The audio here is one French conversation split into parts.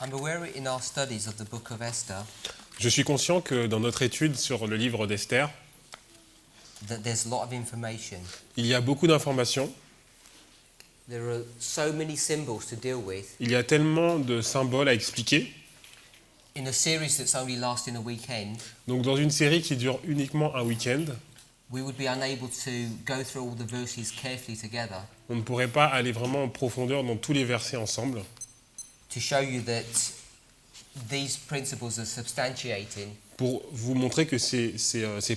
I'm aware in our studies of the book of Esther Je suis conscient que dans notre étude sur le livre d'Esther, that there's a lot of information. il y a beaucoup d'informations, There are so many symbols to deal with. il y a tellement de symboles à expliquer. In a series that's only lasting a weekend, Donc dans une série qui dure uniquement un week-end, we would be unable to go through all the verses carefully together on ne pourrait pas aller vraiment en profondeur dans tous les versets ensemble to show you that these principles are substantiating pour vous montrer que ces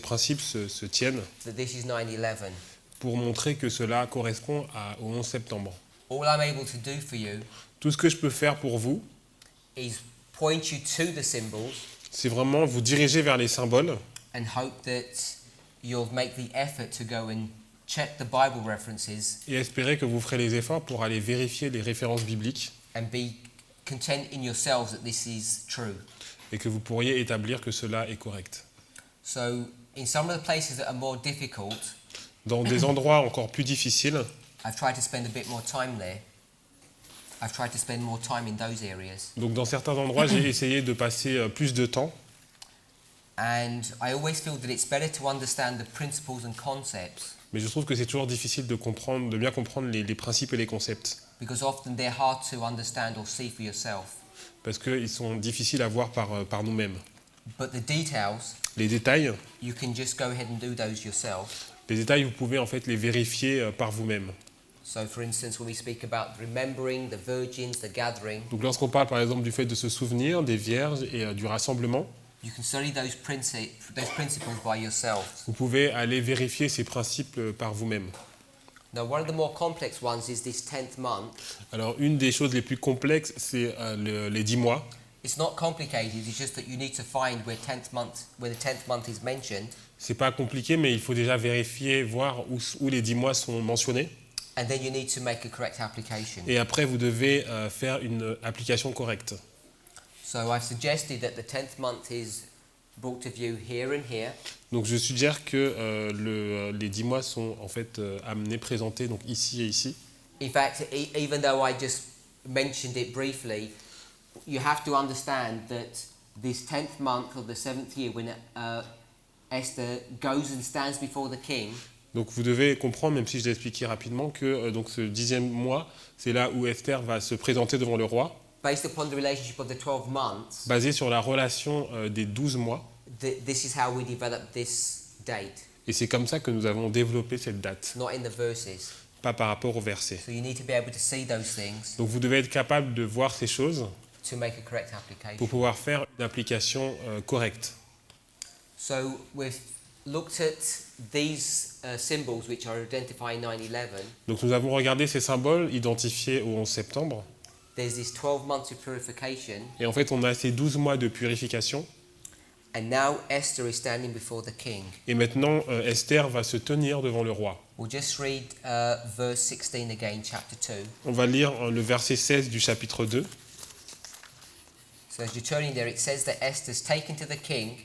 principes se tiennent, that this is 9/11. pour montrer que cela correspond au 11 septembre. All I'm able to do for you Tout ce que je peux faire pour vous, is point you to the symbols c'est vraiment vous diriger vers les symboles and hope that you'll make the effort to go and check the Bible references et espérer que vous ferez les efforts pour aller vérifier les références bibliques and be content in yourselves that this is true. et que vous pourriez établir que cela est correct. So, in some of the places that are more difficult, Dans des endroits encore plus difficiles, I've tried to spend a bit more time there. I've tried to spend more time in those areas. donc dans certains endroits, j'ai essayé de passer plus de temps. And I always feel that it's better to understand the principles and concepts Mais je trouve que c'est toujours difficile de bien comprendre les principes et les concepts, because often they're hard to understand or see for yourself. parce qu'ils sont difficiles à voir par nous-mêmes. But the details, Les détails, you can just go ahead and do those yourself. vous pouvez en fait les vérifier par vous-même. So, for instance, when we speak about remembering the virgins, the gathering, Donc lorsqu'on parle par exemple du fait de se souvenir des vierges et du rassemblement, you can study those principles by yourself. vous pouvez aller vérifier ces principes par vous-même. Now, one of the more complex ones is this 10th month. Alors une des choses les plus complexes, c'est les 10 mois. It's not complicated, it's just that you need to find where the 10th month is mentioned, C'est pas compliqué, mais il faut déjà vérifier, voir où les 10 mois sont mentionnés. and then you need to make a correct application. Et après, vous devez faire une application correcte. So I've suggested that the 10th month is brought to view here and here, Donc je suggère que les 10 mois sont en fait amenés, présentés donc ici et ici. In fact, even though I just mentioned it briefly, you have to understand that this 10th month of the 7th year, when Esther goes and stands before the king, Donc vous devez comprendre, même si je l'ai expliqué rapidement, que donc ce 10e mois, c'est là où Esther va se présenter devant le roi, based upon the relationship of the 12 months, basé sur la relation des 12 mois. this is how we develop this date, Et c'est comme ça que nous avons développé cette date, not in the verses. pas par rapport au verset. So you need to be able to see those things Donc vous devez être capable de voir ces choses to make a correct application. pour pouvoir faire une application correcte. So we've looked at these symbols which are identifying 9/11. Donc nous avons regardé ces symboles identifiés au 11 septembre. There's this 12 months of purification, Et en fait, on a ces 12 mois de purification. and now Esther is standing before the king. Et maintenant, Esther va se tenir devant le roi. We'll just read verse 16 again, chapter 2. On va lire le verset 16 du chapitre 2. So as you're turning there, it says that Esther's taken to the king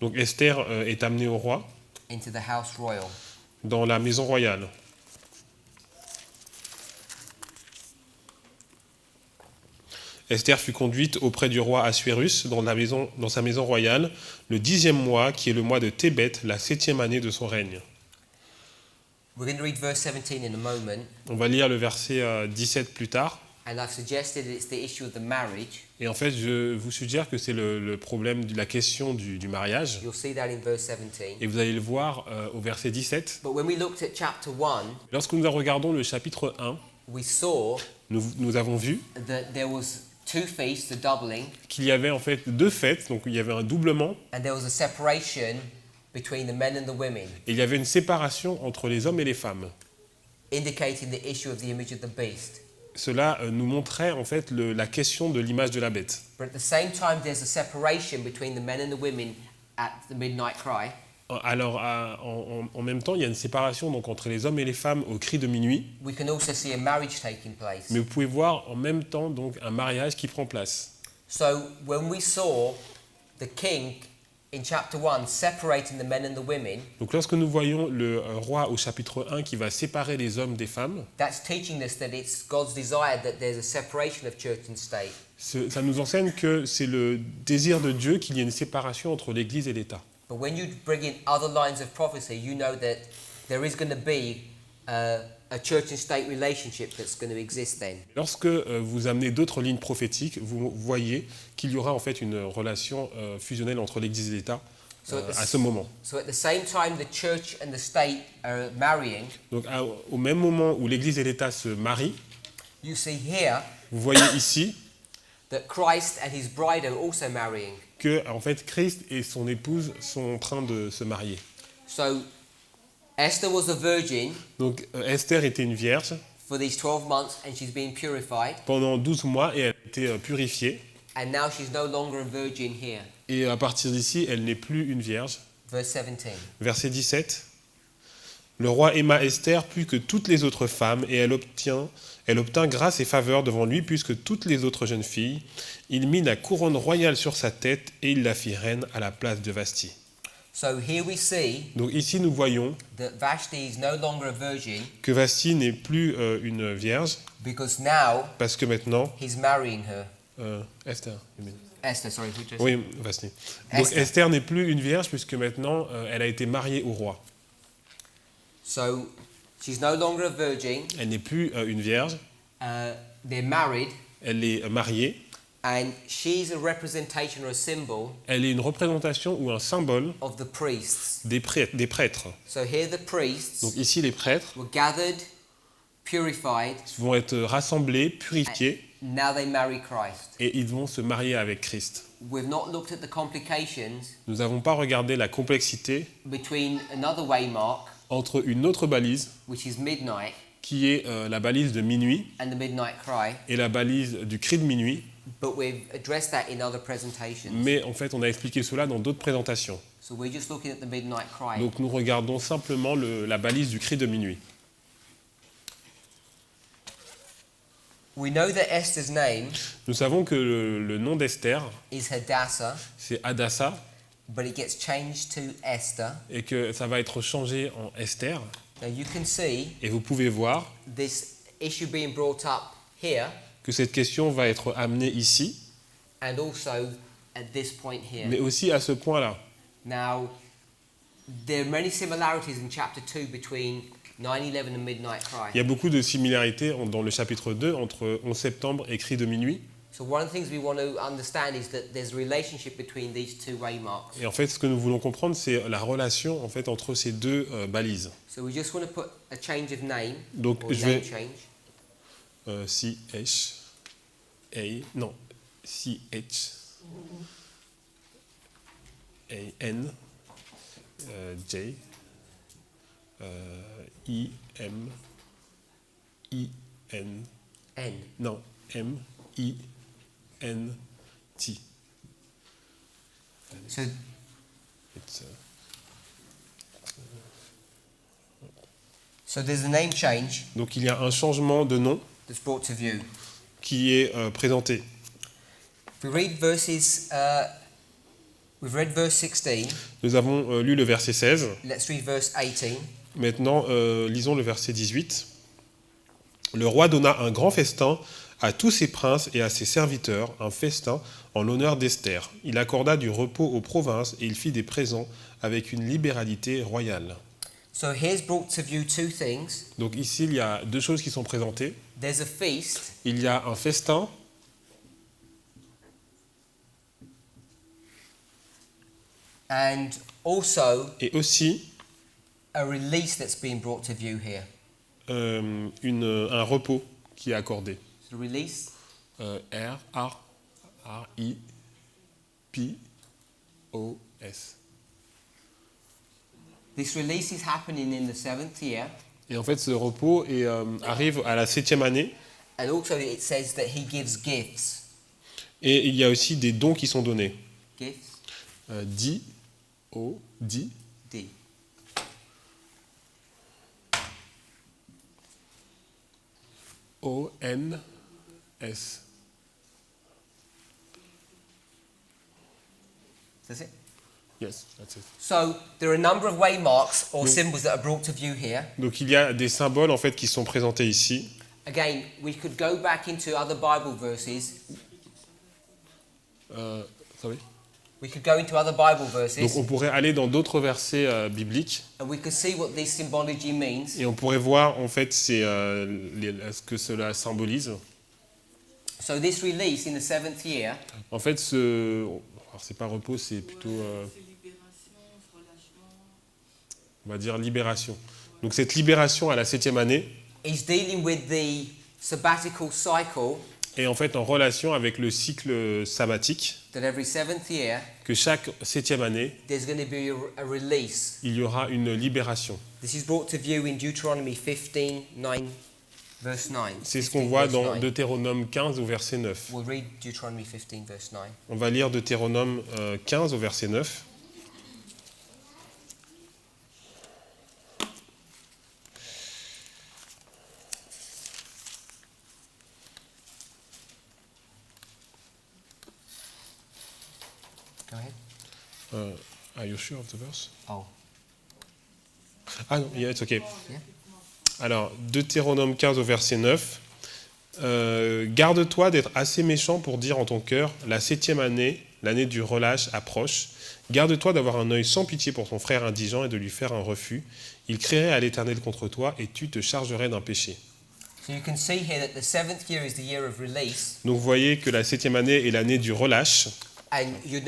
Donc Esther est amenée au roi into the house royal. dans la maison royale. Esther fut conduite auprès du roi Assuérus dans sa maison royale, le 10e mois, qui est le mois de Tébet, la 7e année de son règne. We're going to read verse 17 in a moment, On va lire le verset 17 plus tard. and I've suggested it's the issue of the marriage. Et en fait, je vous suggère que c'est le problème de la question du mariage. You'll see that in verse 17. Et vous allez le voir au verset 17. But when we looked at chapter 1, Lorsque nous regardons le chapitre 1, we saw nous avons vu that there was two feasts, a doubling, qu'il y avait en fait 2 fêtes, donc il y avait un doublement, and there was a separation between the men and the women, et il y avait une séparation entre les hommes et les femmes. indicating the issue of the image of the beast. Cela nous montrait en fait la question de l'image de la bête. But at the same time, there's a separation between the men and the women at the midnight cry. Alors en même temps, il y a une séparation donc, entre les hommes et les femmes au cri de minuit, We can also see a marriage taking place. mais vous pouvez voir en même temps donc, un mariage qui prend place. So when we saw the king in chapter 1 separating the men and the women, Donc lorsque nous voyons le roi au chapitre 1 qui va séparer les hommes des femmes, that's teaching us that it's God's desire that there's a separation of church and state. ça nous enseigne que c'est le désir de Dieu qu'il y ait une séparation entre l'Église et l'État. But when you bring in other lines of prophecy, you know that there is going to be a church and state relationship that's going to exist then. Lorsque vous amenez d'autres lignes prophétiques, vous voyez qu'il y aura en fait une relation fusionnelle entre l'Église et l'État à ce moment. So at the same time the church and the state are marrying, Donc au même moment où l'Église et l'État se marient, you see here vous voyez ici that Christ and his bride are also marrying. que en fait Christ et son épouse sont en train de se marier. So Esther was a virgin Donc Esther était une vierge for these 12 months and she's been purified, pendant 12 mois et elle a été purifiée. and now she's no longer a virgin here. Et à partir d'ici, elle n'est plus une vierge. Verse 17. Verset 17. Le roi aima Esther plus que toutes les autres femmes et elle obtint grâce et faveur devant lui plus que toutes les autres jeunes filles. Il mit la couronne royale sur sa tête et il la fit reine à la place de Vashti. So here we see Donc ici, nous voyons that Vashti is no longer a virgin que Vashti n'est plus une vierge because now parce que maintenant... he's marrying her. Esther, you mean. Esther, sorry. Who just- Oui, Vashti. Donc Esther. Esther n'est plus une vierge puisque maintenant elle a été mariée au roi. So she's no longer a virgin. Elle n'est plus une vierge, They're married, elle est mariée. and she's a representation or a symbol Elle est une représentation ou un symbole of the priests. des prêtres. So here the priests Donc ici, les prêtres were gathered, purified, vont être rassemblés, purifiés, now they marry Christ. et ils vont se marier avec Christ. We've not looked at the complications Nous n'avons pas regardé la complexité between another waymark, entre une autre balise, which is midnight, qui est la balise de minuit, and the midnight cry, et la balise du cri de minuit, but we've addressed that in other presentations. mais en fait, on a expliqué cela dans d'autres présentations. So we're just looking at the midnight cry. Donc nous regardons simplement la balise du cri de minuit. We know that Esther's name Nous savons que le nom d'Esther, is Hadassah, c'est Hadassah, but it gets changed to Esther. et que ça va être changé en Esther. Now you can see Et vous pouvez voir this issue being brought up here que cette question va être amenée ici, and also at this point here. mais aussi à ce point-là. Now, there are many similarities in chapter 2 between 9/11 and Midnight Cry. Il y a beaucoup de similarités dans le chapitre 2 entre 11 septembre et cri de minuit. So one of the things we want to understand is that there's a relationship between these two waymarks. Et en fait, ce que nous voulons comprendre, c'est la relation en fait, entre ces deux balises. So we just want to put a change of name, Donc, or je name vais... change. C-H... A... Non. C-H... A-N... J... I-M... I-N... N. Non. M-I... N-T. So It's, so there's a name change donc il y a un changement de nom that's brought to view. qui est présenté. If we read verses, we've read verse 16. Nous avons lu le verset 16. Let's read verse 18. Maintenant, lisons le verset 18. Le roi donna un grand festin à tous ses princes et à ses serviteurs, un festin en l'honneur d'Esther. Il accorda du repos aux provinces et il fit des présents avec une libéralité royale. So here's brought to view two things. Donc ici, il y a deux choses qui sont présentées. There's a feast, Il y a un festin and also et aussi a release that's being brought to view here. un repos qui est accordé. So release, R-R-I-P-O-S. this release is happening in the 7th year, Et en fait, ce repos arrive à la 7e année. and also it says that he gives gifts. Et il y a aussi des dons qui sont donnés. Gifts, D-O-D. D. O-N-S. That's it. Yes, that's it. So there are a number of waymarks or symbols that are brought to view here. Donc il y a des symboles en fait qui sont présentés ici. Again, we could go back into other Bible verses. Sorry. We could go into other Bible Donc verses on pourrait aller dans d'autres versets bibliques and we could see what this symbology means. et on pourrait voir en fait ce que cela symbolise. So this release in the 7th year En fait, alors c'est pas repos, c'est plutôt, on va dire libération. Donc cette libération à la 7e année is dealing with the sabbatical cycle est en fait en relation avec le cycle sabbatique, that every 7th year que chaque 7e année, there's going to be a release. il y aura une libération. This is brought to view in Deuteronomy 15, 9, verse 9. C'est ce qu'on 15 voit verse dans 9. Deutéronome 15 au verset 9. We'll read Deuteronomy 15, verse 9. On va lire Deutéronome 15 au verset 9. Go ahead. Are you sure of the verse? Oh, Ah non, yeah, it's okay. yeah. Alors, Deutéronome 15 au verset 9. Garde-toi d'être assez méchant pour dire en ton cœur, la 7e année, l'année du relâche, approche. Garde-toi d'avoir un œil sans pitié pour ton frère indigent et de lui faire un refus. Il crierait à l'Éternel contre toi et tu te chargerais d'un péché. So you can see here that the 7th year is the year of release, Donc vous voyez que la 7e année est l'année du relâche. and you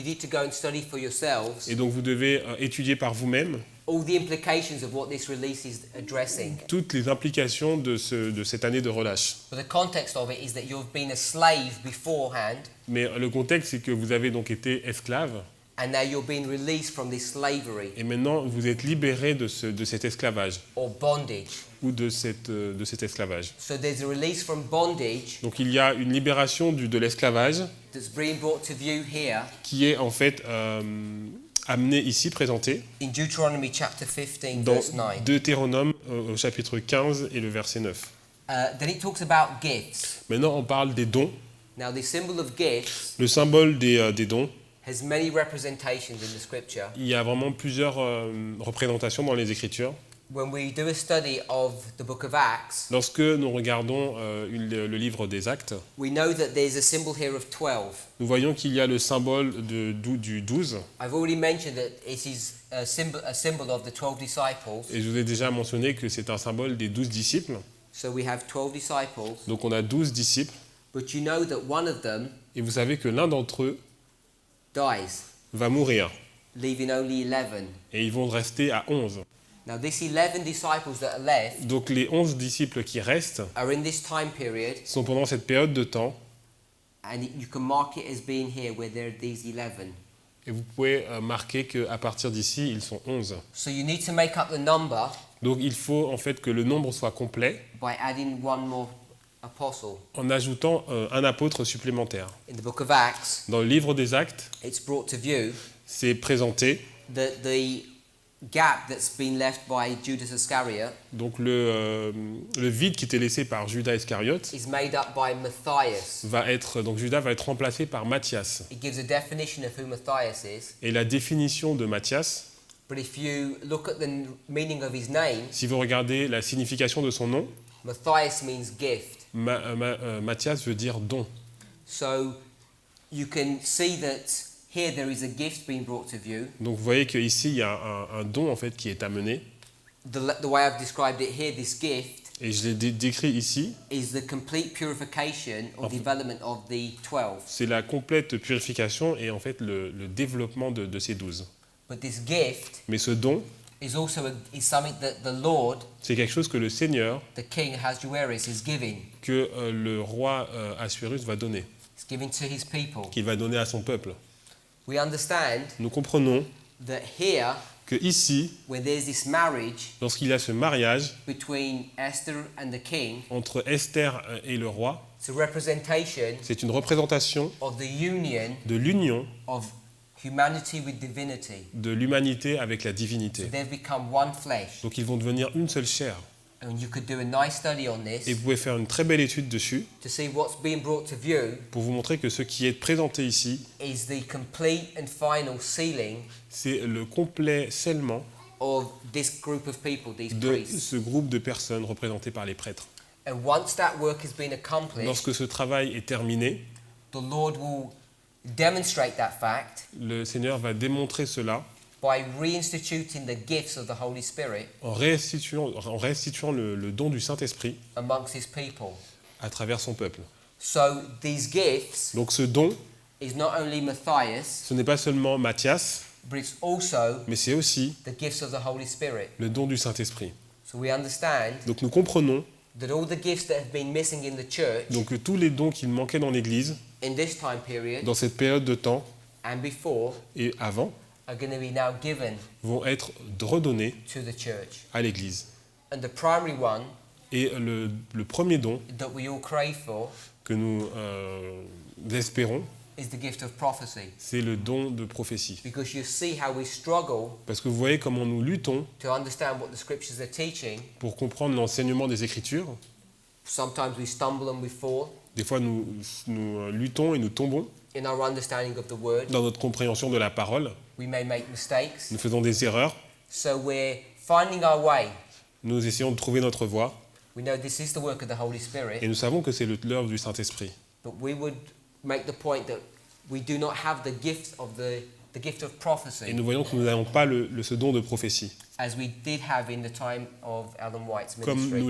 need to go and study for yourselves Et donc vous devez étudier par vous-même all the implications of what this release is addressing. toutes les implications de cette année de relâche. But the context of it is that you've been a slave beforehand, Mais le contexte, c'est que vous avez donc été esclave, and now you're being released from this slavery et maintenant vous êtes libéré de cet esclavage, or bondage. ou de cet esclavage. So there's a release from bondage Donc il y a une libération de l'esclavage that's being brought to view here qui est en fait amenée ici, présentée, in Deuteronomy chapter 15, dans verse 9. Deutéronome au chapitre 15 et le verset 9. Then it talks about gifts. Maintenant on parle des dons. Now, the symbol of gifts Le symbole des dons, has many representations in the scripture. il y a vraiment plusieurs représentations dans les Écritures. When we do a study of the book of Acts, Lorsque nous regardons le livre des Actes, we know that there's a symbol here of 12. nous voyons qu'il y a le symbole du 12, I've already mentioned that it is a symbol of the 12 disciples. et je vous ai déjà mentionné que c'est un symbole des 12 disciples. So we have 12 disciples, Donc on a 12 disciples, but you know that one of them et vous savez que l'un d'entre eux dies, va mourir, leaving only 11. et ils vont rester à 11. Now, these 11 disciples that are left Donc les 11 disciples qui restent are in this time period, sont pendant cette période de temps, and you can mark it as being here where there are these 11. et vous pouvez marquer qu'à partir d'ici, ils sont 11. So you need to make up the number Donc il faut en fait que le nombre soit complet by adding one more apostle. en ajoutant un apôtre supplémentaire. In the book of Acts, Dans le livre des Actes, it's brought to view c'est présenté, that the gap that's been left by Judas Iscariot donc le vide qui était laissé par Judas Iscariote is made up by Matthias. donc Judas va être remplacé par Matthias. It gives a definition of who Matthias is, Et la définition de Matthias, but if you look at the meaning of his name, si vous regardez la signification de son nom, Matthias means gift. Matthias veut dire don. So you can see that here there is a gift being brought to view. Donc vous voyez qu'ici il y a un don en fait qui est amené, The way I've described it here, this gift et je l'ai décrit ici, is the complete purification or development of the 12. c'est la complète purification et en fait le développement de ces 12. But this gift Mais ce don, is also is something that the Lord, c'est quelque chose que le Seigneur, the King Ahasuerus, is giving. que le roi Assuérus va donner, It's giving to his people. qu'il va donner à son peuple. We understand Nous comprenons that here, que ici, where there's this marriage lorsqu'il y a ce mariage between Esther and the king, entre Esther et le roi, it's a representation c'est une représentation of the union de l'union of humanity with divinity. de l'humanité avec la So divinité. they've become one flesh. Donc ils vont devenir une seule chair. And you could do a nice study on Et this vous pouvez faire une très belle étude dessus to see what's being brought to view pour vous montrer que ce qui est présenté ici, is the complete and final sealing c'est le complet scellement of this group of people, these de priests. ce groupe de personnes représentées par les prêtres. And once that work has been accomplished, Lorsque ce travail est terminé, the Lord will demonstrate that fact le Seigneur va démontrer cela by reinstituting the gifts of the Holy Spirit en restituant le don du Saint-Esprit amongst his people. à travers son peuple. So these gifts Donc ce don, is not only Matthias, ce n'est pas seulement Matthias, but it's also mais c'est aussi the gifts of the Holy Spirit. le don du Saint-Esprit. So we understand Donc nous comprenons that all the gifts that have been missing in the church donc que tous les dons qu'il manquait dans l'Église, in this time period dans cette période de temps and before et avant, are going to be now given vont être redonnés to the church. à l'Église. And the primary one Et le premier don that we all crave for que nous espérons, is the gift of prophecy. c'est le don de prophétie. Because you see how we struggle Parce que vous voyez comment nous luttons to understand what the scriptures are teaching. pour comprendre l'enseignement des Écritures. Sometimes we stumble and we fall Des fois, nous luttons et nous tombons in our understanding of the word. dans notre compréhension de la parole. We may make mistakes. Nous faisons des erreurs. So we're finding our way. Nous essayons de trouver notre voie. We know this is the work of the Holy Et Spirit, nous savons que c'est l'œuvre du Saint-Esprit. but we would make the point that we do not have the gift of Et prophecy nous voyons que nous n'avons pas ce don de prophétie. as we did have in the time of Ellen White's Comme ministry.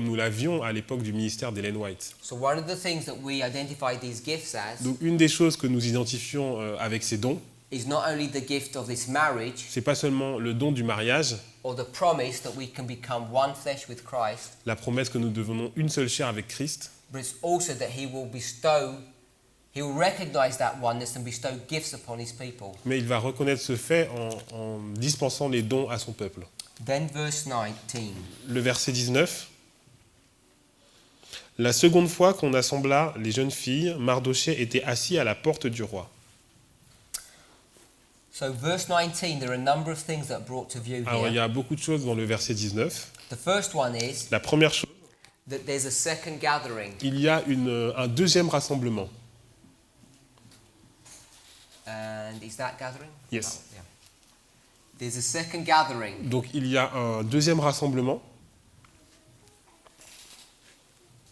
nous l'avions à l'époque du ministère d'Ellen White. So one of the things that we identify these gifts as Donc une des choses que nous identifions avec ces dons, is not only the gift of this marriage c'est pas seulement le don du mariage, or the promise that we can become one flesh with Christ, la promesse que nous devenons une seule chair avec Christ, but it's also that he will recognize that oneness and bestow gifts upon his people. mais il va reconnaître ce fait en dispensant les dons à son peuple. Then verse 19. Le verset 19. La seconde fois qu'on assembla les jeunes filles, Mardochée était assis à la porte du roi. So verse 19, there are a number of things that are brought to view Alors il y here. a beaucoup de choses dans le verset 19. The first one is La première chose, that there's a second gathering. il y a un deuxième rassemblement. And is that gathering? Yes. Oh, yeah. There's a second gathering. Donc il y a un deuxième rassemblement.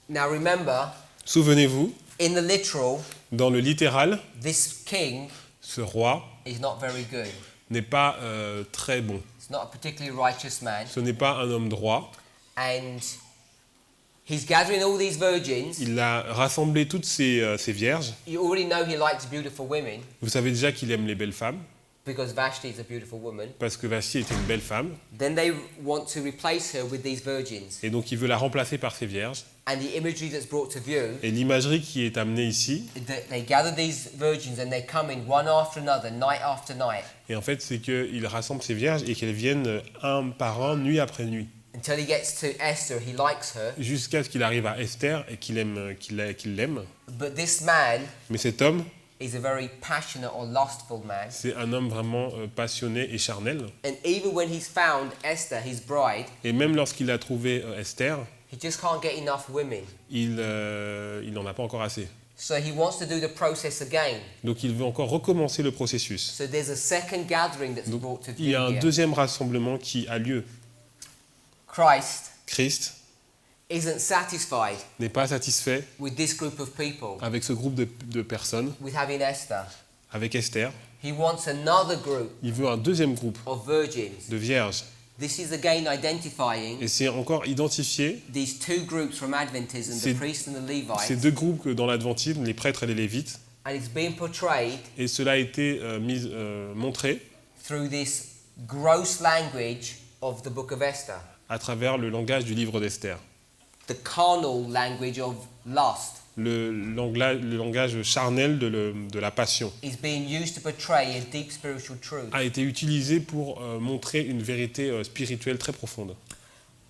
Now remember, Souvenez-vous, in the literal, dans le littéral, this king ce roi is not very good. n'est pas très bon. He's not a particularly righteous man. Ce n'est pas un homme droit. And he's gathering all these virgins. Il a rassemblé toutes ces vierges. You already know he likes beautiful women Vous savez déjà qu'il aime les belles femmes, because Vashti is a beautiful woman. parce que Vashti était une belle femme. Then they want to replace her with these virgins. Et donc il veut la remplacer par ces vierges. And the imagery that's brought to view, Et l'imagerie qui est amenée ici, they gather these virgins and they come in one after another, night after night, et en fait c'est qu'il rassemble ces vierges et qu'elles viennent un par un, nuit après nuit, until he gets to Esther. He likes her. jusqu'à ce qu'il arrive à Esther et qu'il l'aime. But this man Mais cet homme, is a very passionate or lustful man. c'est un homme vraiment passionné et charnel. And even when he's found Esther, his bride, Et même lorsqu'il a trouvé Esther, he just can't get enough women. il n'en a pas encore assez. So he wants to do the process again. Donc il veut encore recommencer le processus. So there's a second gathering that's Donc, brought to il y view a un here. deuxième rassemblement qui a lieu. Christ Christ isn't satisfied n'est pas satisfait with this group of people, avec ce groupe de personnes, with having Esther. avec Esther. He wants another group Il veut un deuxième groupe of virgins. de vierges. This is again identifying Et c'est encore identifié these two groups from Adventism, C'est- the priests and the ces Levites, deux groupes dans l'Adventisme, les prêtres et les Lévites. and it's being portrayed Et cela a été montré through this gross language of the book of Esther, à travers le langage du livre d'Esther. the carnal language of lust Le langage charnel de la passion is being used to portray a deep spiritual truth. a été utilisé pour montrer une vérité spirituelle très profonde.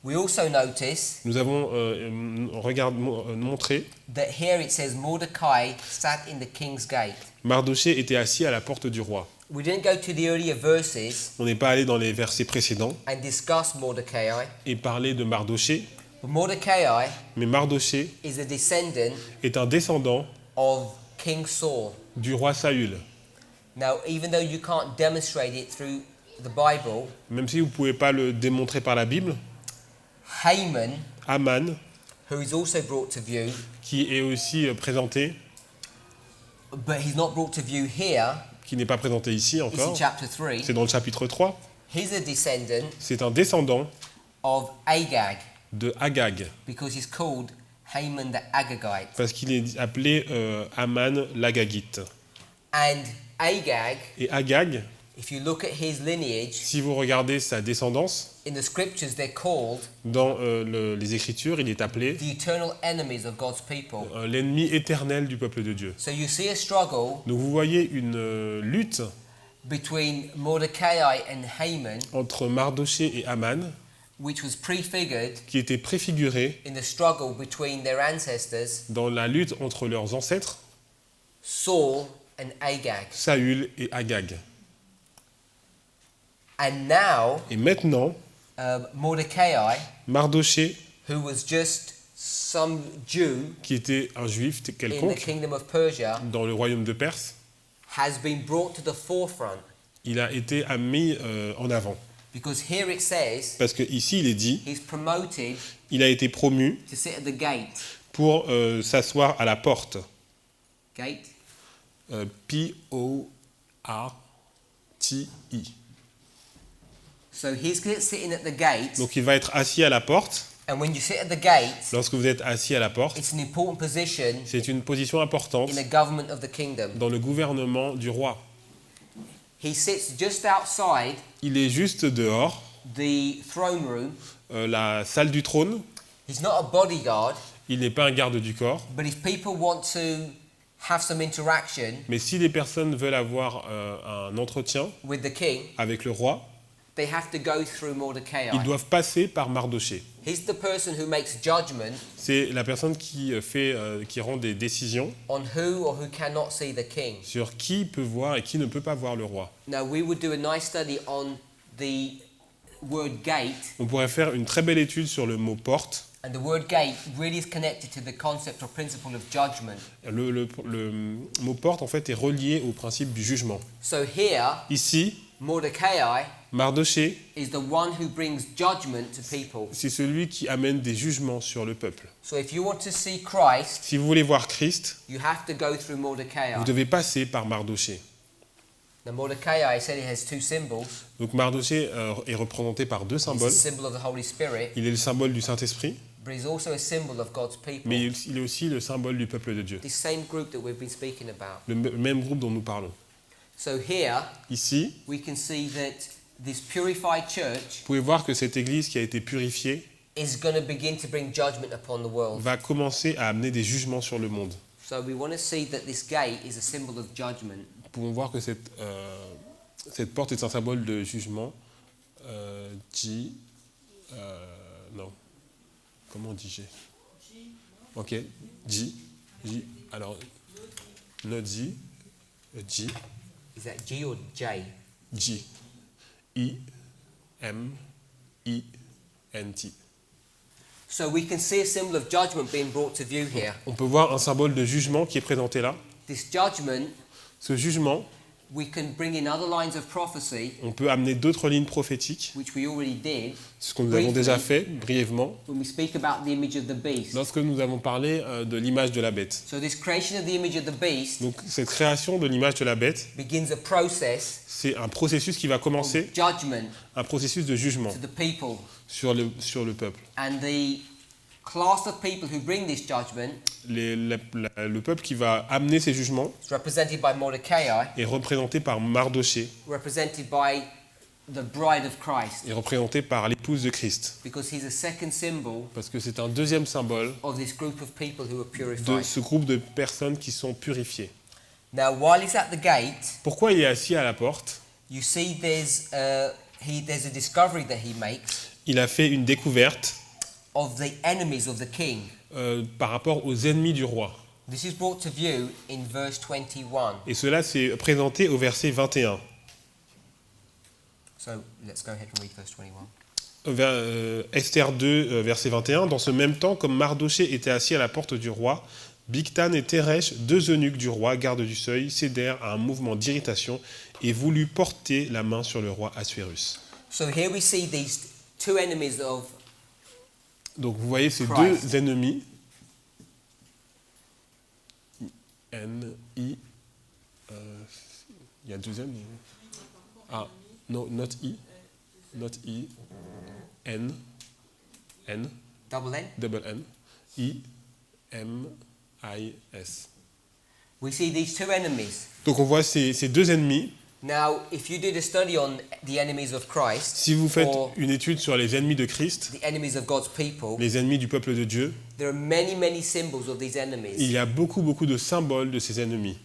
We also notice Nous avons montré that here it says Mordecai sat in the king's gate. Mardochée était assis à la porte du roi. we didn't go to the earlier verses On n'est pas allé dans les versets précédents and discuss Mordecai, et parler de Mardoché, but Mordecai mais Mardoché is a descendant est un descendant of King Saul. du roi Saül. Now, even though you can't demonstrate it through the Bible, Même si vous ne pouvez pas le démontrer par la Bible, Haman, Aman, who is also brought to view, qui est aussi présenté, but he's not brought to view here, qui n'est pas présenté ici it's in encore, chapter 3. c'est dans le chapitre 3, He's a descendant c'est un descendant of Agag, de Agag, because he's called Haman the Agagite. parce qu'il est appelé Aman l'Agagite. And Agag, Et Agag, if you look at his lineage, si vous regardez sa descendance, in the scriptures they're called dans les Écritures, il est appelé the eternal enemies of God's people. l'ennemi éternel du peuple de Dieu. So you see a struggle Donc vous voyez une lutte between Mordecai and Haman, entre Mardoché et Aman, which was prefigured qui était préfigurée in the struggle between their ancestors, dans la lutte entre leurs ancêtres, Saul and Agag. Saül et Agag. And now, Et maintenant, Mordecai, Mardoché, who was just some Jew qui était un juif in the quelconque kingdom of Persia, dans le royaume de Perse, has been brought to the forefront. il a été mis en avant. Because here it says Parce que ici, il est dit, he's promoted il a été promu to sit at the gate. pour s'asseoir à la porte. Gate? P-O-R-T-I. So he's sitting at the gate, Donc il va être assis à la porte. and when you sit at the gate, Lorsque vous êtes assis à la porte, it's an important position c'est une position importante in the government of the kingdom. dans le gouvernement du roi. He sits just outside Il est juste dehors, the throne room. la salle du trône. He's not a bodyguard, Il n'est pas un garde du corps. but if people want to have some interaction Mais si les personnes veulent avoir un entretien with the king, avec le roi, they have to go through Mordecai. ils doivent passer par Mardoché. He's the person who makes judgment C'est la personne qui rend des décisions on who or who cannot see the king. sur qui peut voir et qui ne peut pas voir le roi. Now, we would do a nice study on the word gate, On pourrait faire une très belle étude sur le mot porte. and the word gate really is connected to the concept or principle of judgment. Le mot porte en fait est relié au principe du jugement. So here, Ici, Mordecai Mardoché, is the one who brings judgment to people. c'est celui qui amène des jugements sur le peuple. So if you want to see Christ, Si vous voulez voir Christ, you have to go through Mordecai. vous devez passer par Mardoché. Now, Mordecai, I said, he has two symbols. Donc Mardoché est représenté par deux He's a symboles. symbol of the Holy Spirit, Il est le symbole du Saint-Esprit, but he's also a symbol of God's people. mais il est aussi le symbole du peuple de Dieu. This same group that we've been speaking about. Le même groupe dont nous parlons. So here, Ici, we can see that this purified church vous pouvez voir que cette église qui a été purifiée is going to begin to bring judgment upon the world. va commencer à amener des jugements sur le monde. So we want to see that this gate is a symbol of judgment. Nous pouvons voir que cette porte est un symbole de jugement. Non. Comment on dit G? Ok. J. Alors, not J. J. Is that G or J? J. I-M-I-N-T. So we can see a symbol of judgment being brought to view here. On peut voir un symbole de jugement qui est présenté là. This judgment, Ce jugement, we can bring in other lines of prophecy, on peut amener d'autres lignes prophétiques, which we already did, ce que nous avons déjà fait brièvement, when we speak about the image of the beast. lorsque nous avons parlé de l'image de la bête. So this creation of the image of the beast Donc cette création de l'image de la bête, begins a process c'est un processus qui va commencer, of judgment un processus de jugement to the people. sur le peuple. And the class of people who bring this judgment Le peuple qui va amener ces jugements is represented by Mordecai, est représenté par Mardoché, represented by the bride of Christ, est représenté par l'épouse de Christ, because he's a second symbol parce que c'est un deuxième symbole of this group of people who are de purified. ce groupe de personnes qui sont purifiées. Now, while he's at the gate, Pourquoi il est assis à la porte? you see there's a discovery that he makes Il a fait une découverte of the enemies of the king. par rapport aux ennemis du roi. This is brought to view in verse 21. Et cela s'est présenté au verset 21. So let's go ahead and read verse 21. Esther 2, verset 21. Dans ce même temps, comme Mardochée était assis à la porte du roi, Bigtan et Teresh, deux eunuques du roi, gardes du seuil, cédèrent à un mouvement d'irritation et voulurent porter la main sur le roi Assuérus. So here we see these two enemies of Donc vous voyez ces Christ. deux ennemis. N-I. Il y a deux N. Ah, no, not I. Not I. N. N. double N. Double N. I-M-I-S. We see these two enemies. Donc on voit ces deux ennemis. Now, if you did a study on the enemies of Christ, Si vous faites or une étude sur les ennemis de Christ, the enemies of God's people, les ennemis du peuple de Dieu, there are many, many symbols of these il enemies. y a beaucoup de symboles de ces ennemis.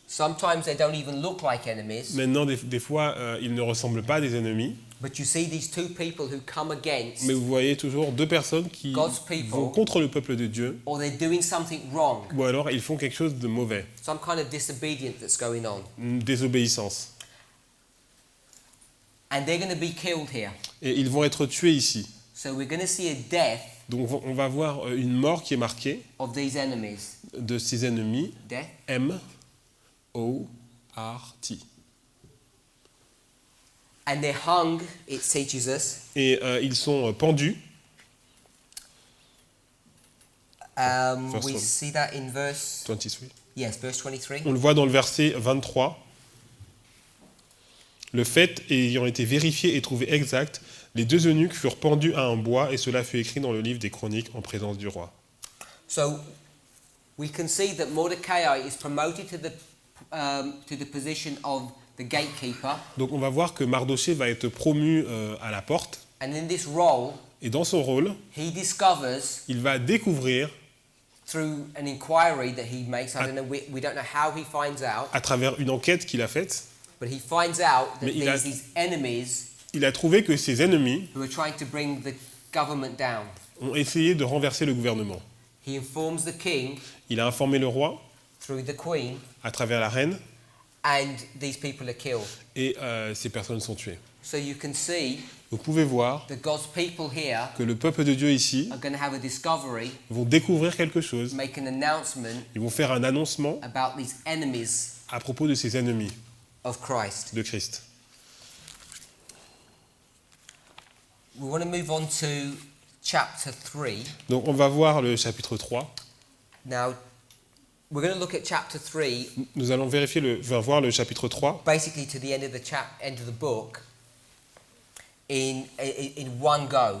Sometimes they don't even look like enemies, Maintenant, des fois, ils ne ressemblent pas à des ennemis, but you see these two people who come against, mais vous voyez toujours deux personnes qui God's people. vont contre le peuple de Dieu, or they're doing something wrong, ou alors ils font quelque chose de mauvais, some kind of disobedience that's going on, une désobéissance. and they're going to be killed here. Et ils vont être tués ici. So we're going to see a death Donc on va voir une mort qui est marquée of these enemies. de ces ennemis, Death. M-O-R-T. And they're hung, it teaches us. Et ils sont pendus. First We one. see that in verse, 23. yes, verse 23. On le voit dans le verset 23. Le fait ayant été vérifié et trouvé exact, les deux eunuques furent pendus à un bois et cela fut écrit dans le livre des chroniques en présence du roi. So we can see that Mordecai is promoted to the position of the gatekeeper, Donc on va voir que Mardochée va être promu à la porte and in this role, et dans son rôle, he discovers il va découvrir through an inquiry that he makes. I don't know. We don't know how he finds out, à travers une enquête qu'il a faite, but he finds out that Mais il there's a- these enemies il a trouvé que ses ennemis who are trying to bring the government down. ont essayé de renverser le gouvernement. He informs the king Il a informé le roi through the queen, à travers la reine and these people are killed. et ces personnes sont tuées. So you can see Vous pouvez voir that God's people here que le peuple de Dieu ici are going to have a discovery, vont découvrir quelque chose, make an announcement ils vont faire un annoncement about these enemies à propos de ces ennemis of Christ. de Christ. We want to move on to chapter 3. Donc on va voir le chapitre 3. Now, we're going to look at chapter 3 Nous allons voir le chapitre 3 basically to the end of the book in one go,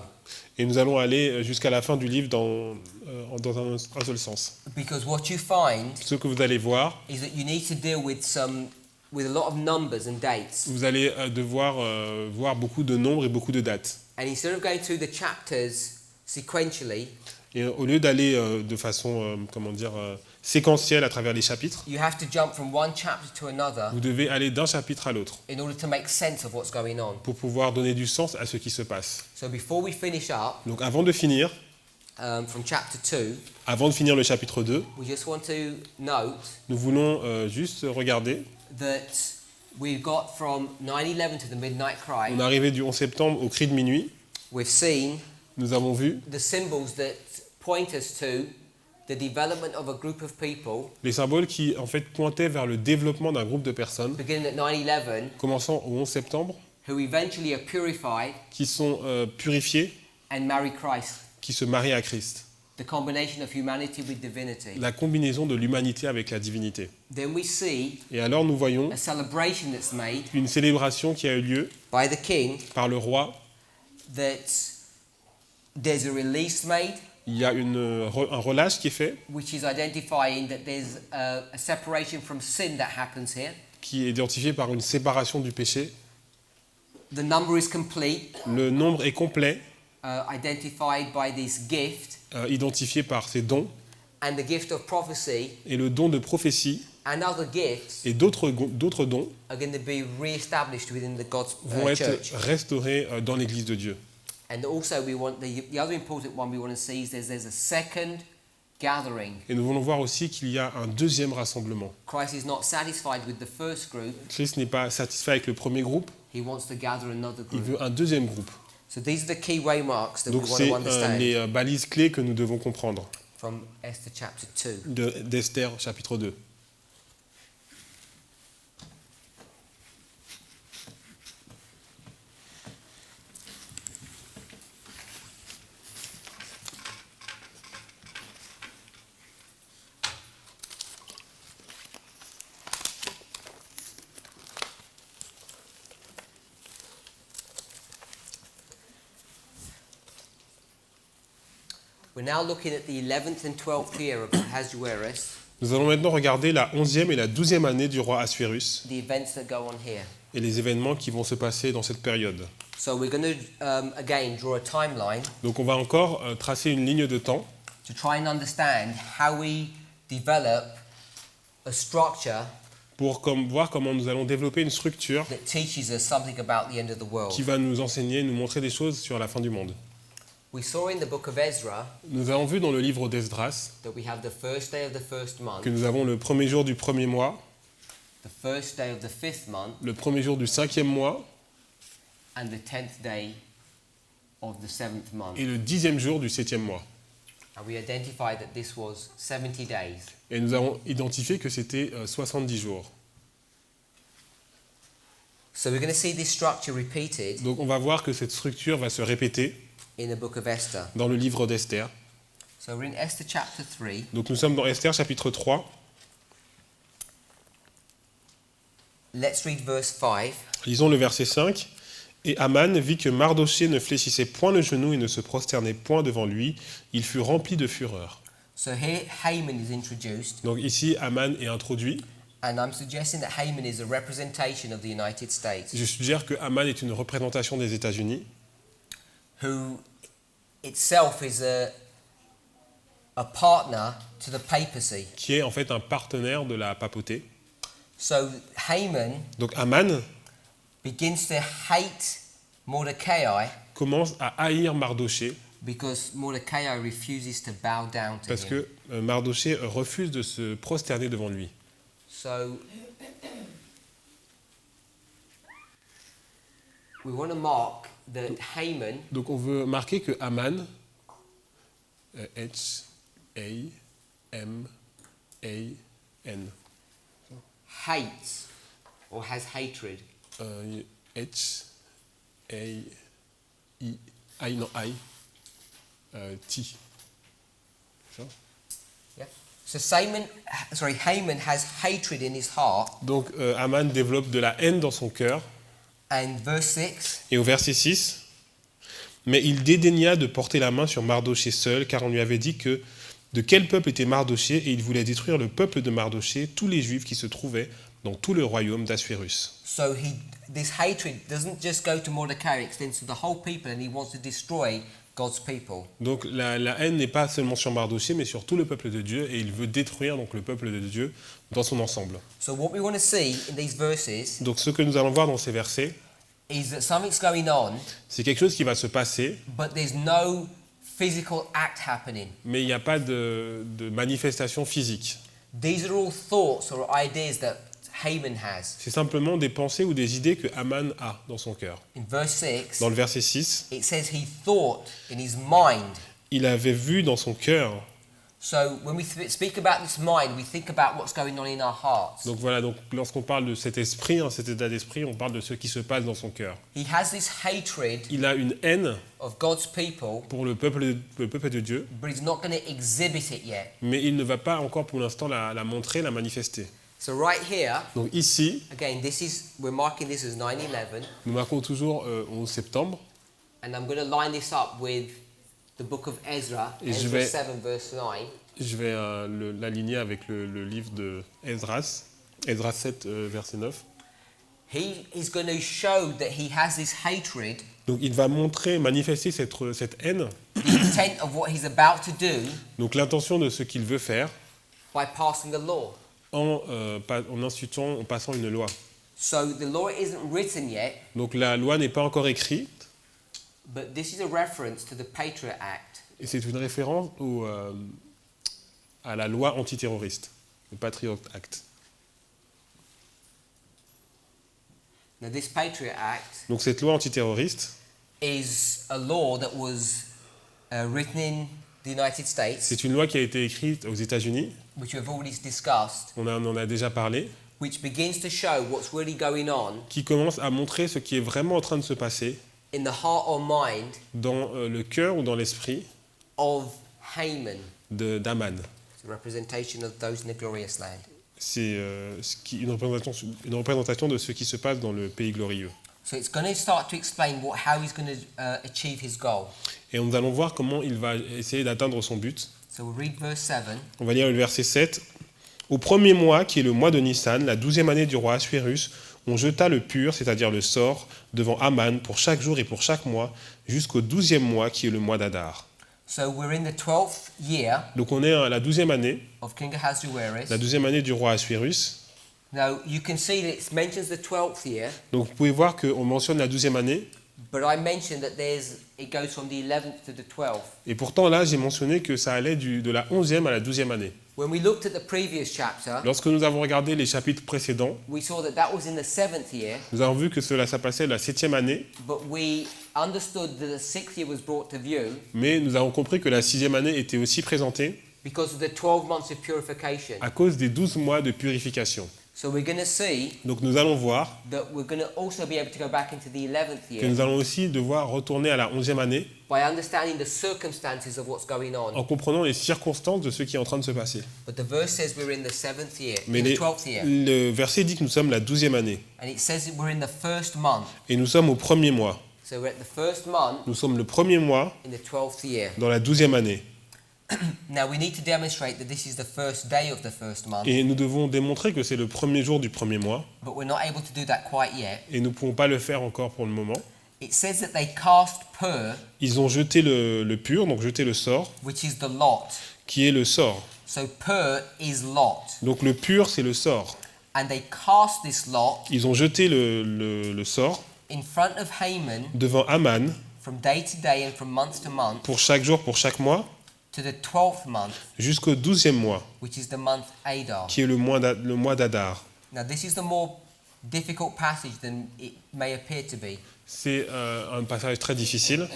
et nous allons aller jusqu'à la fin du livre dans un seul sens. because what you find Ce que vous allez voir, is that you need to deal with a lot of numbers and dates. vous allez devoir voir beaucoup de nombres et beaucoup de dates. And instead of going through the chapters sequentially, Et au lieu d'aller de façon, séquentielle à travers les chapitres, you have to jump from one chapter to another vous devez aller d'un chapitre à l'autre in order to make sense of what's going on. pour pouvoir donner du sens à ce qui se passe. So before we finish up Donc avant de finir, from chapter 2, avant de finir le chapitre 2, we just want to note nous voulons juste regarder. that we've got from 9/11 to the midnight cry, On est arrivé du 11 septembre au cri de minuit. we've seen Nous avons vu the symbols that point us to the development of a group of people, les symboles qui en fait pointaient vers le développement d'un groupe de personnes, beginning at 9/11, commençant au 11 septembre, who eventually are purified qui sont purifiés, and marry Christ. qui se marient à Christ. The combination of humanity with divinity. La combinaison de l'humanité avec la divinité. Then we see Et alors nous voyons a celebration that's made une célébration qui a eu lieu by the king, par le roi. that there's a release made, Il y a un relâche qui est fait, which is identifying that there's a separation from sin that happens here. qui est identifié par une séparation du péché. The number is complete, Le nombre est complet, identified by this gift, identifié par ses dons, and the gift of prophecy et le don de prophétie and other gifts et d'autres dons are going to be re-established within the God's vont être church. restaurés dans l'Église de Dieu. And also we want the other important one we want to see is there's a second gathering. Et nous voulons voir aussi qu'il y a un deuxième rassemblement. Christ is not satisfied with the first group, Christ n'est pas satisfait avec le premier groupe, He wants to gather another Il group. veut un deuxième groupe. So these are the key waymarks that Donc we want c'est to understand les balises clés que nous devons comprendre from Esther chapter 2. d'Esther chapitre 2. We're now looking at the 11th and 12th year of Ahasuerus, Nous allons maintenant regarder la 11e et la 12e année du roi Assuérus the events that go on here. et les événements qui vont se passer dans cette période. So we're going to, again, draw a timeline Donc on va encore tracer une ligne de temps to try and understand how we develop a structure pour voir comment nous allons développer une structure that teaches us something about the end of the world. qui va nous enseigner, nous montrer des choses sur la fin du monde. We saw in the book of Ezra Nous avons vu dans le livre d'Esdras that we have the first day of the first month, que nous avons le premier jour du premier mois, the first day of the fifth month, le premier jour du 5e mois and the 10th day of the seventh month. et le 10e jour du 7e mois. And we identified that this was 70 days. Et nous avons identifié que c'était 70 jours. So we're going to see this structure repeated Donc on va voir que cette structure va se répéter in the book of Esther. dans le livre d'Esther. So we're in Esther chapter 3. Donc nous sommes dans Esther chapitre 3. Let's read verse 5. Lisons le verset 5. Et Aman vit que Mardochée ne fléchissait point le genou et ne se prosternait point devant lui. Il fut rempli de fureur. So here Haman is introduced, Donc ici, Aman est introduit. and I'm suggesting that Haman is a representation of the United States, Je suggère que Aman est une représentation des États-Unis, who itself is a partner to the papacy. qui est en fait un partenaire de la papauté. So Haman Donc Aman begins to hate Mordecai commence à haïr Mardochée because Mordecai refuses to bow down to parce him. que Mardochée refuse de se prosterner devant lui. So we want to mark that Haman Donc on veut marquer que Aman, H-A-M-A-N, hates or has hatred H-A-I, non, I, T. Ça. Yeah. So Haman has hatred in his heart. Donc Aman développe de la haine dans son cœur. And verse 6, Et au verset 6, mais il dédaigna de porter la main sur Mardochée seul, car on lui avait dit que de quel peuple était Mardochée, et il voulait détruire le peuple de Mardochée, tous les Juifs qui se trouvaient dans tout le royaume d'Assuérus. so this hatred doesn't just go to Mordecai, it extends to the whole people, and he wants to destroy God's people. Donc la haine n'est pas seulement sur Mardochée, mais sur tout le peuple de Dieu, et il veut détruire donc le peuple de Dieu dans son ensemble. So what we want to see in these verses Donc ce que nous allons voir dans ces versets, is that something's going on, c'est quelque chose qui va se passer, but there's no physical act happening. mais il n'y a pas de manifestation physique. These are all thoughts or ideas that Haman has. C'est simplement des pensées ou des idées que Aman a dans son cœur. In verse 6, Dans le verset 6, it says he thought in his mind. il avait vu dans son cœur. So when we speak about this mind, we think about what's going on in our hearts. Donc voilà, donc lorsqu'on parle de cet esprit, cet état d'esprit, on parle de ce qui se passe dans son cœur. He has this hatred Il a une haine of God's people, pour le peuple de Dieu, but he's not going to exhibit it yet. mais il ne va pas encore pour l'instant la montrer, la manifester. So right here, Donc ici, again, we're marking this as 9/11, nous marquons toujours 11 septembre, and I'm going to line this up with the book of Ezra, Et je Ezra vais- 7 verse 9. je vais l'aligner avec le livre de Esdras, Esdras 7, verset 9. He is going to show that he has this hatred, Donc il va montrer, manifester cette haine, the intent of what he's about to do donc l'intention de ce qu'il veut faire, by passing a law. en passant une loi. So the law isn't written yet, Donc la loi n'est pas encore écrite, but this is a reference to the Patriot Act. et c'est une référence à la loi antiterroriste, le Patriot Act. Now, this Patriot Act Donc cette loi antiterroriste, is a law that was written in the United States, c'est une loi qui a été écrite aux États-Unis, which we have already discussed, on en a déjà parlé, which begins to show what's really going on qui commence à montrer ce qui est vraiment en train de se passer in the heart or mind dans le cœur ou dans l'esprit of Haman, d'Aman. the representation of those in the glorious land. C'est une représentation de ce qui se passe dans le pays glorieux. So it's going to start to explain how he's going to achieve his goal. Et nous allons voir comment il va essayer d'atteindre son but. So we'll read verse 7. On va lire le verset 7. Au premier mois, qui est le mois de Nissan, la 12e année du roi Assuérus, on jeta le pur, c'est-à-dire le sort, devant Aman pour chaque jour et pour chaque mois, jusqu'au 12e mois, qui est le mois d'Adar. So we're in the 12th year Donc on est à la 12e année, of King Ahasuerus. la 12e année du roi Assuérus. Now you can see that it mentions the 12th year, Donc vous pouvez voir qu'on mentionne la 12e année, but I mentioned that it goes from the 11th to the 12th. et pourtant là j'ai mentionné que ça allait de la 11e à la 12e année. When we looked at the previous chapter, Lorsque nous avons regardé les chapitres précédents, we saw that was in the 7th year, nous avons vu que ça passait de la 7e année, but we understood that the 6th year was brought to view mais nous avons compris que la 6e année était aussi présentée because of the 12 months of purification. à cause des 12 mois de purification. So we're going to see Donc nous allons voir that we're going to also be able to go back into the 11th que year nous allons aussi devoir retourner à la 11e année by understanding the circumstances of what's going on. en comprenant les circonstances de ce qui est en train de se passer. But the verse says we're in the 7th year, Mais in the 12th year. le verset dit que nous sommes la 12e année And it says that we're in the first month. et nous sommes au premier mois. So we're at the first month Nous sommes le premier mois in the 12th year. dans la 12e année. Now we need to demonstrate that this is the first day of the first month, Et nous devons démontrer que c'est le premier jour du premier mois but we're not able to do that quite yet. et nous ne pouvons pas le faire encore pour le moment. It says that they cast pur, Ils ont jeté le pur, donc jeté le sort, which is the lot. qui est le sort. So pur is lot. Donc le pur, c'est le sort. And they cast this lot Ils ont jeté le sort in front of Haman devant Aman from day to day and from month to month pour chaque jour, pour chaque mois, to the 12th month, jusqu'au 12e mois, which is the month Adar. qui est le mois d'Adar. Now this is the more difficult passage than it may appear to be. C'est un passage très difficile.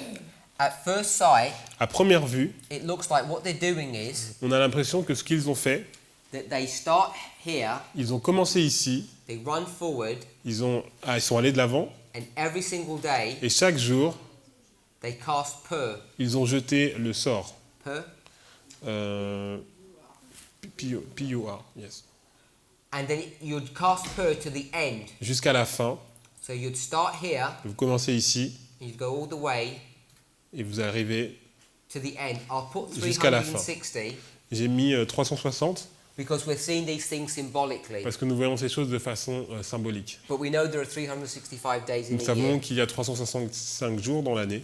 At first sight, À première vue, it looks like what they're doing is on a l'impression que ce qu'ils ont fait, that they start here, ils ont commencé ici, they run forward, ils sont allés de l'avant, and every single day et chaque jour, they cast pur. ils ont jeté le sort. Pur? P-U-R, yes. And then you'd cast pur to the end. Jusqu'à la fin, So you'd start here, vous commencez ici, and you'd go all the way et vous arrivez to the end. I'll put Jusqu'à la fin. 360 J'ai mis 360 because we're seeing these things symbolically. parce que nous voyons ces choses de façon symbolique. But we know there are 365 days in Nous a savons year. qu'il y a 365 jours dans l'année.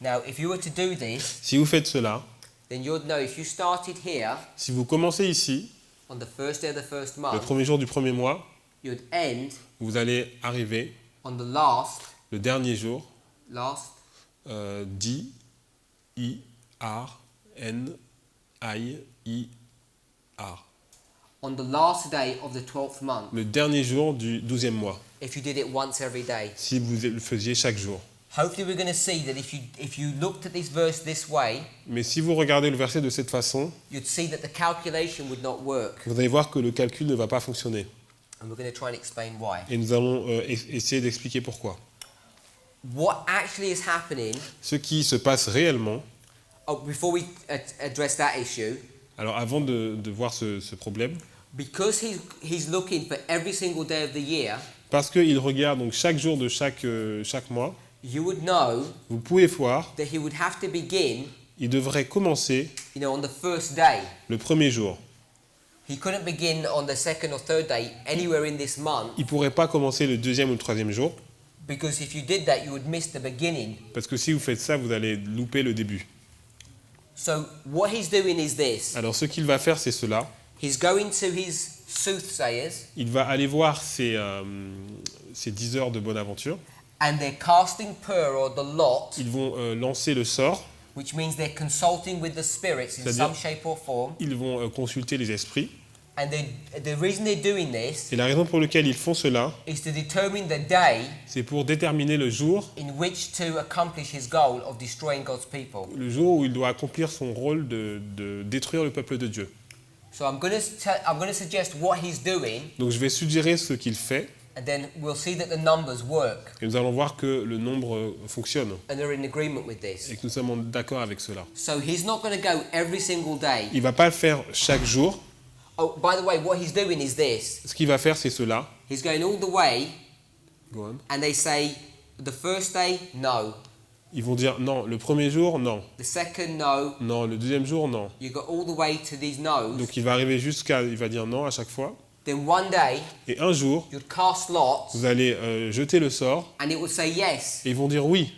Now, if you were to do this, Si vous faites cela, then you'd know if you started here si vous commencez ici, on the first day of the first le month, premier jour du premier mois, you'd end vous allez arriver on the last, le dernier jour, D-I-R-N-I-I-R, on the last day of the 12th month, le dernier jour du 12e mois, if you did it once every day. si vous le faisiez chaque jour. Hopefully we're going to see that if you looked at this verse this way, Mais si vous regardez le verset de cette façon, you'd see that the calculation would not work. vous allez voir que le calcul ne va pas fonctionner. And we're going to try and explain why. Et nous allons essayer d'expliquer pourquoi. What actually is happening, Ce qui se passe réellement, before we address that issue, alors avant de voir ce problème, because he's looking for every single day of the year, parce qu'il regarde donc chaque jour de chaque mois, you would know vous pouvez voir, that he would have to begin, il devrait commencer on the first day. le premier jour. He couldn't begin on the second or third day anywhere in this month, Il ne pourrait pas commencer le deuxième ou le troisième jour, because if you did that, you would miss the beginning. parce que si vous faites ça, vous allez louper le début. So what he's doing is this. Alors ce qu'il va faire, c'est cela. He's going to his soothsayers, Il va aller voir ses diseurs de bonne aventure. and they're casting pur, or the lot, Ils vont lancer le sort. which means they're consulting with the spirits in C'est-à-dire- some shape or form, Ils vont consulter les esprits And the reason they're doing this Et la raison pour laquelle ils font cela, is to determine the day c'est pour déterminer le jour to accomplish his goal of destroying God's people. où il doit accomplir son rôle de détruire le peuple de Dieu. So I'm going to suggest what he's doing, Donc je vais suggérer ce qu'il fait, and then we'll see that the numbers work, et nous allons voir que le nombre fonctionne, and they're in agreement with this. et que nous sommes d'accord avec cela. So he's not going to go every single day. Il ne va pas le faire chaque jour. Oh, by the way, what he's doing is this. Ce qu'il va faire, c'est cela. He's going all the way, Go on. and they say the first day, no. Ils vont dire non, le premier jour, non. The second, no. Non, le deuxième jour, non. You go all the way to these no's. Donc il va arriver il va dire non à chaque fois. Then one day, Et un jour, you'd cast lots, vous allez jeter le sort, and it would say yes. et ils vont dire oui.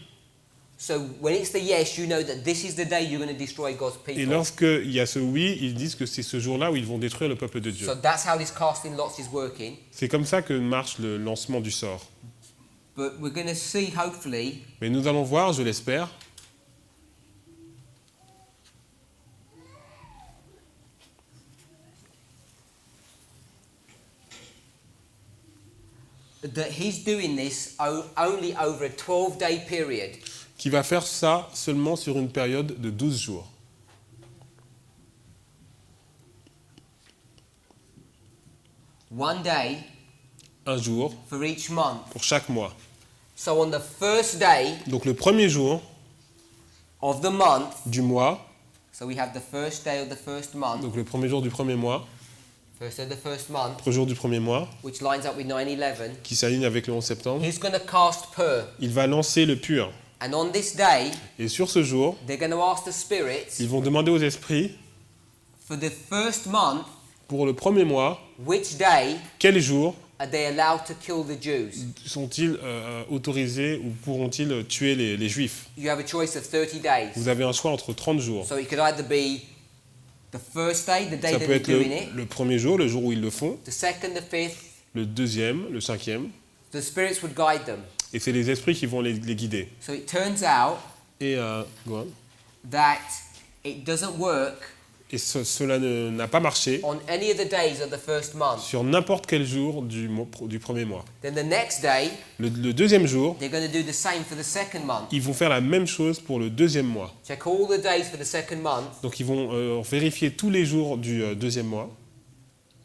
So when it's the yes, you know that this is the day you're going to destroy God's Et people. lorsqu'il y a ce oui, ils disent que c'est ce jour-là où ils vont détruire le peuple de Dieu. So that's how this casting lots is working. C'est comme ça que marche le lancement du sort. But we're going to see, hopefully, Mais nous allons voir, je l'espère, that he's doing this only over a 12-day period. qu'il va faire ça seulement sur une période de 12 jours. One day Un jour for each month. pour chaque mois. So on the first day Donc le premier jour of the month, du mois, so we have the first day of the first month, donc le premier jour du premier mois, first day of the first month, premier jour du premier mois, which lines up with 9/11, qui s'aligne avec le 11 septembre, he's going to cast pur. il va lancer le pur. And on this day, Et sur ce jour, they're going to ask the spirits ils vont demander aux esprits, for the first month, pour le premier mois, which day quel jour are they allowed to kill the Jews? sont-ils autorisés ou pourront-ils tuer les Juifs? You have a choice of 30 days. Vous avez un choix entre 30 jours. So it could either be the first day, the day Ça that peut they're être doing it, le premier jour, le jour où ils le font, the second, the fifth. le deuxième, le cinquième, The spirits would guide them. et c'est les esprits qui vont les guider. So it turns out Et, go on. that it doesn't work Et cela n'a pas marché on any of the days of the first month. sur n'importe quel jour du premier mois. Then the next day, Le deuxième jour, they're going to do the same for the second month. ils vont faire la même chose pour le deuxième mois. Check all the days for the second month, Donc ils vont vérifier tous les jours du deuxième mois,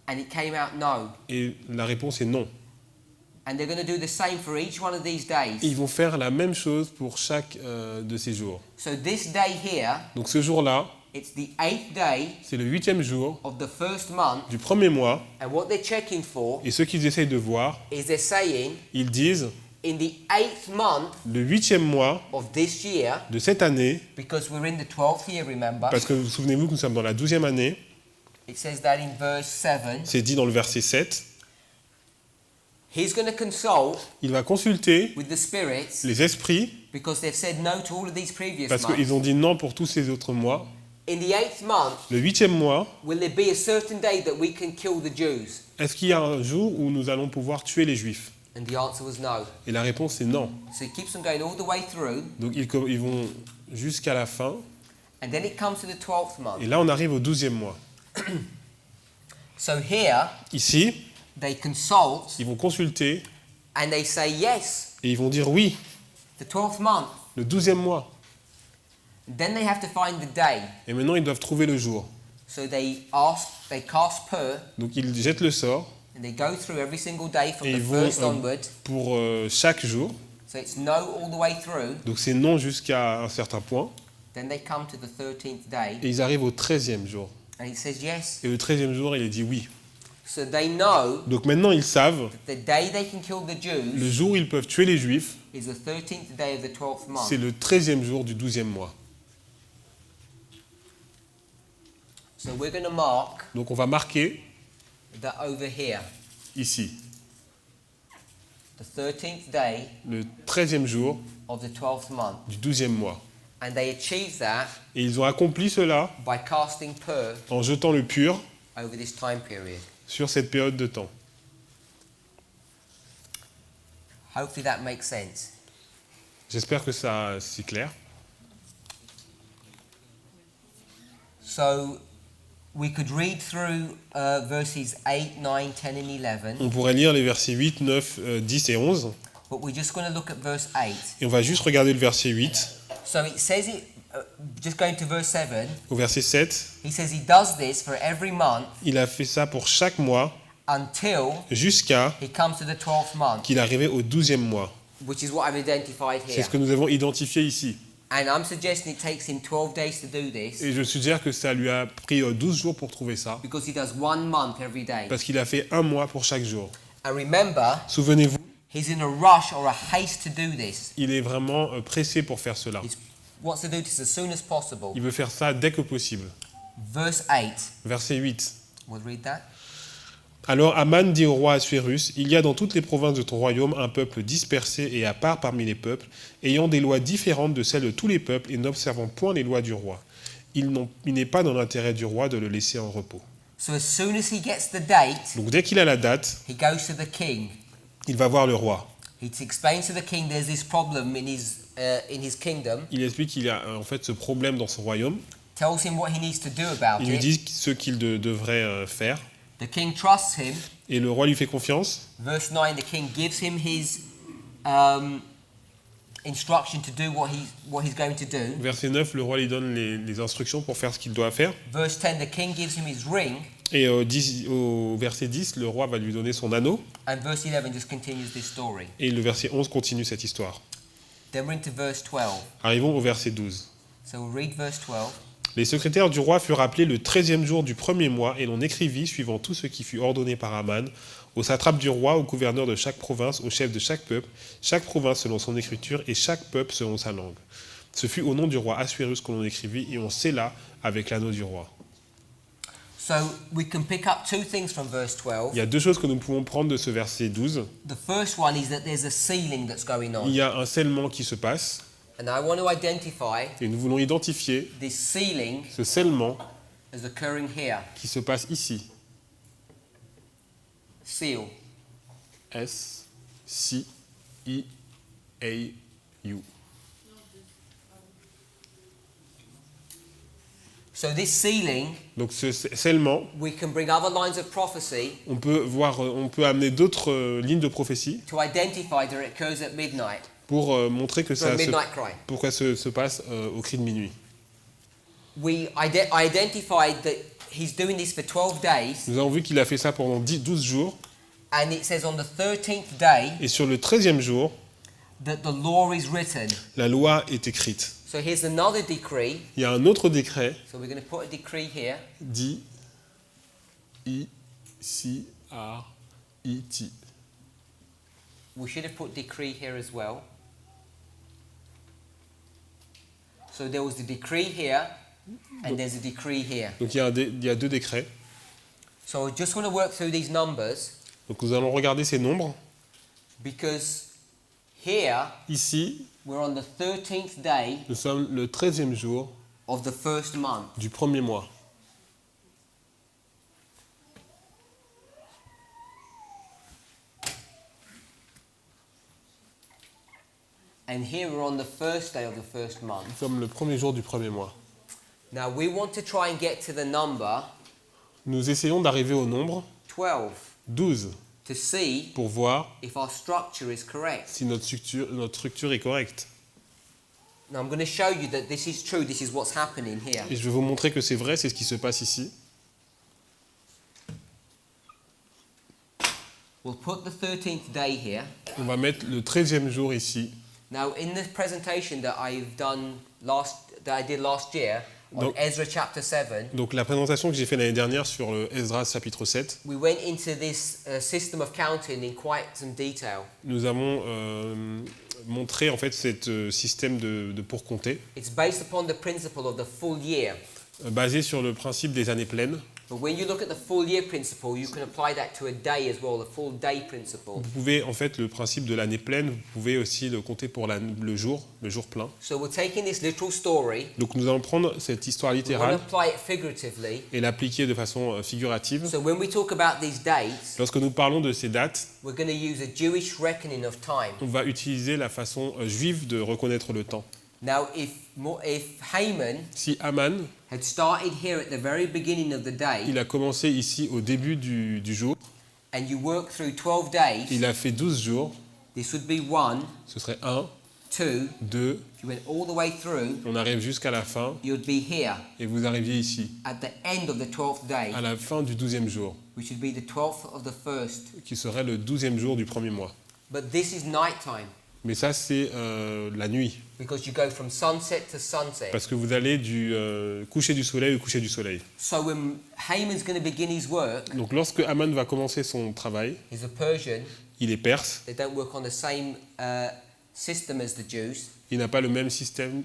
and it came out no. et la réponse est non. And they're going to do the same for each one of these Et days. ils vont faire la même chose pour chaque de ces jours. So this day here, Donc ce jour-là, it's the 8th day c'est le 8e jour of the first month, du premier mois, and what they're checking for et ce qu'ils essayent de voir, is they're saying ils disent in the 8th month le 8e mois of this year, de cette année, because we're in the 12th year, remember, parce que vous souvenez-vous que nous sommes dans la 12e année, it says that in verse 7, c'est dit dans le verset 7, he's going to consult il va consulter with the spirits les esprits, because they've said no to all of these previous parce months. qu'ils ont dit non pour tous ces autres mois. In the 8th month, Le 8e mois, will there be a certain day that we can kill the Jews? est-ce qu'il y a un jour où nous allons pouvoir tuer les Juifs? And the answer was no. Et la réponse est non. So he keeps on going all the way through, Donc ils vont jusqu'à la fin, and then it comes to the 12th et month. là on arrive au 12e mois. So here, Ici, they consult ils vont consulter and they say yes, et ils vont dire oui, the 12th month. le 12e mois. Then they have to find the day. Et maintenant ils doivent trouver le jour. So they cast pur, Donc ils jettent le sort and they go through every single day from et the ils vont first onward. pour chaque jour. So it's no all the way through. Donc c'est non jusqu'à un certain point. Then they come to the 13th day, Et ils arrivent au 13e jour. and it says yes. Et le 13e jour, il est dit oui. So they know Donc maintenant ils savent, the day they can kill the le Jews jour où ils peuvent tuer les Juifs, is the 13th day of the 12th c'est month. le 13e jour du 12e mois. So we're going to mark Donc on va marquer that over here, ici, the 13th day le 13e jour of the 12th month. du 12e mois. And they achieve that Et ils ont accompli cela by casting pur en jetant le pur over this time period. sur cette période de temps. Hopefully that makes sense. J'espère que ça c'est clair. So we could read through verses 8, 9, 10 and 11, On pourrait lire les versets 8, 9, 10 et 11. but we're just going to look at verse 8. Et on va juste regarder le verset 8. So it says it, just going to verse 7, Au verset 7, he says he does this for every month il a fait ça pour chaque mois until jusqu'à he comes to the 12th month, qu'il arrivait au 12e mois. which is what I've identified C'est here. ce que nous avons identifié ici. And I'm suggesting it takes him 12 days to do this Et je suggère que ça lui a pris 12 jours pour trouver ça, because he does 1 month every day. parce qu'il a fait un mois pour chaque jour. And remember, Souvenez-vous, he's in a rush or a haste to do this. il est vraiment pressé pour faire cela. He wants to do this as soon as possible. Il veut faire ça dès que possible. Verse 8, Verset 8. we'll read that. Alors Aman dit au roi Assuérus, il y a dans toutes les provinces de ton royaume un peuple dispersé et à part parmi les peuples, ayant des lois différentes de celles de tous les peuples et n'observant point les lois du roi. Il n'est pas dans l'intérêt du roi de le laisser en repos. So as soon as he gets the date, Donc dès qu'il a la date, he goes to the king. il va voir le roi. He explains to the king there's this problem in his kingdom, Il explique qu'il y a en fait ce problème dans son royaume. tells him what he needs to do about Il lui it. dit ce qu'il devrait faire. The king trusts him. Et le roi lui fait confiance. Verse 9, the king gives him his instruction to do what he's going to do. Verset 9, le roi lui donne les instructions pour faire ce qu'il doit faire. Verse 10, the king gives him his ring. Et au verset 10, le roi va lui donner son anneau. And verse 11 just continues this story. Et le verset 11 continue cette histoire. Then we're into verse 12. Arrivons au verset 12. So we'll read verse 12. Les secrétaires du roi furent appelés le 13e jour du premier mois, et l'on écrivit, suivant tout ce qui fut ordonné par Aman, aux satrapes du roi, aux gouverneurs de chaque province, aux chefs de chaque province selon son écriture, et chaque peuple selon sa langue. Ce fut au nom du roi Assuérus que l'on écrivit, et on scella avec l'anneau du roi. So we can pick up two things from verse 12. Il y a deux choses que nous pouvons prendre de ce verset 12. The first one is that there's a sealing that's going Il on. y a un scellement qui se passe, And I want to identify et nous voulons identifier this sealing ce scellement as occurring here. qui se passe ici. Seal. S, C, I, A, U. So this sealing, Donc ce scellement, we can bring other lines of prophecy on peut amener d'autres lignes de prophétie to identify that it occurs at midnight. pour montrer que For a ça midnight cry. pourquoi se passe au cri de minuit. I identified that he's doing this for 12 days, Nous avons vu qu'il a fait ça pendant 12 jours, and it says on the 13th day et sur le 13e jour, that the law is written. la loi est écrite. So here's another decree. Il y a un autre décret, So we're going to put a decree here. dit I, C, R, I, T. We should have put decree here as well. So there was the decree here, and there's a decree here. Donc il y a deux décrets. So I just want to work through these numbers Donc nous allons regarder ces nombres. because here Ici, we're on the 13th day nous sommes le 13e jour of the first month. du premier mois. And here we're on the first day of the first month. Nous sommes le premier jour du premier mois. Now we want to try and get to the number Nous essayons d'arriver au nombre 12 12 to see pour voir if our structure is correct. si notre structure est correcte. Now I'm going to show you that this is true, this is what's happening here. Et je vais vous montrer que c'est vrai, c'est ce qui se passe ici. We'll put the 13th day here. On va mettre le 13e jour ici. Now in the presentation that I did last year on Donc- Ezra chapter 7, Donc la présentation que j'ai faite l'année dernière sur le Esdras chapitre 7, we went into this system of counting in quite some detail. nous avons montré en fait ce système de pour compter, It's based upon the principle of the full year. basé sur le principe des années pleines. But when you look at the full year principle, you can apply that to a day as well, the full day principle. Vous pouvez en fait le principe de l'année pleine, vous pouvez aussi le compter pour le jour plein. So we're taking this literal story, Donc nous allons prendre cette histoire we want to littérale apply it figuratively. et l'appliquer de façon figurative. So when we talk about these dates, Lorsque nous parlons de ces dates, we're going to use a Jewish reckoning of time. on va utiliser la façon juive de reconnaître le temps. Now, if Haman Si Haman, had started here at the very beginning of the day, il a commencé ici au début du jour, and you work through 12 days, il a fait 12 jours, this would be 1, ce serait 1, 2. 2, If you went all the way through, on arrive jusqu'à la fin, you'd be here et vous arriviez ici, at the end of the 12th day, à la fin du 12e jour, which would be the 12th of the first. qui serait le 12e jour du premier mois. But this is nighttime, Mais ça, c'est la nuit, because you go from sunset to sunset. parce que vous allez du coucher du soleil au coucher du soleil. So when Haman's going to begin his work, Donc lorsque Haman va commencer son travail, he's a Persian. il est perse, They don't work on the same system as the Jews. il n'a pas le même système.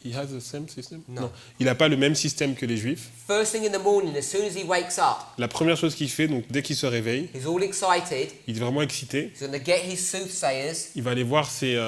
He has the same system? Non. Il n'a pas le même système que les Juifs. First thing in the morning, as soon as he wakes up, La première chose qu'il fait, donc dès qu'il se réveille, he's all excited. il est vraiment excité. He's going to get his soothsayers. Il va aller voir ses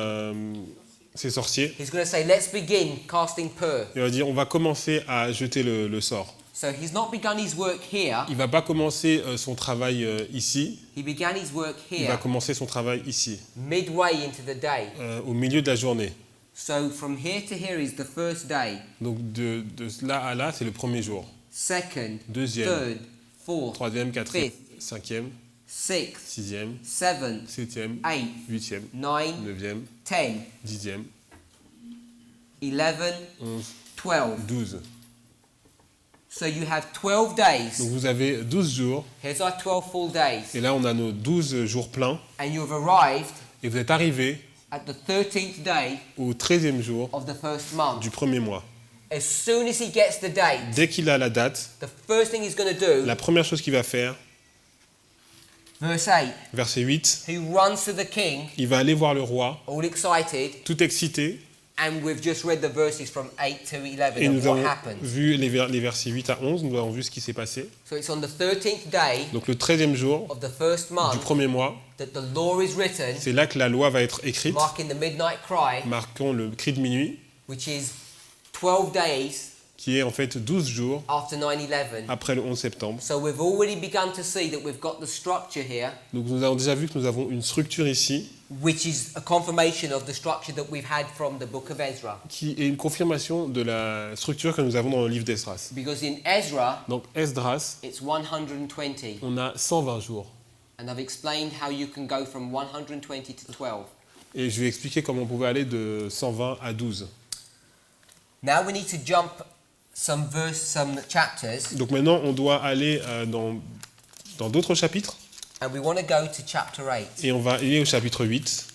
sorciers. He's going to say, let's begin casting pur. Il va dire, on va commencer à jeter le sort. So he's not begun his work here. Il va pas commencer son travail ici. He began his work Il va here, commencer son travail ici, midway into the day. au milieu de la journée. So from here to here is the first day. Donc de là à là, c'est le premier jour. Second, Deuxième, third, fourth, troisième, quatrième, fifth, cinquième, sixth, sixième, seventh, septième, eighth, huitième, 9, neuvième, 10, dixième, 11, 11, 12. 12. So you have 12 days. Donc vous avez 12 jours, Here's our 12 full days. et là on a nos 12 jours pleins, And you've arrived et vous êtes arrivé at the 13th day au 13e jour of the first month. du premier mois. As soon as he gets the date, Dès qu'il a la date, the first thing he's going to do, la première chose qu'il va faire, verse 8, verset 8, he runs to the king, il va aller voir le roi, all excited, tout excité, and we've just read the verses from 8 to 11 et of nous what avons happened. vu les versets 8 à 11, nous avons vu ce qui s'est passé. So it's on the 13th day Donc le 13e jour of the first du month premier mois, that the law is written, c'est là que la loi va être écrite, marking the midnight cry, marquant le cri de minuit, which is 12 days qui est en fait 12 jours after 9/11. après le 11 septembre. So we've already begun to see that we've got the structure here, Donc nous avons déjà vu que nous avons une structure ici, which is a confirmation of the structure that we've had from the book of Ezra. qui est une confirmation de la structure que nous avons dans le livre d'Esdras. Because in Ezra, Donc Esdras, it's 120. on a 120 jours. And I've explained how you can go from 120 to 12. Et je vais expliquer comment on pouvait aller de 120 à 12. Now we need to jump some chapters, Donc maintenant, on doit aller dans d'autres chapitres. and we want to go to chapter 8. Et on va aller au chapitre 8.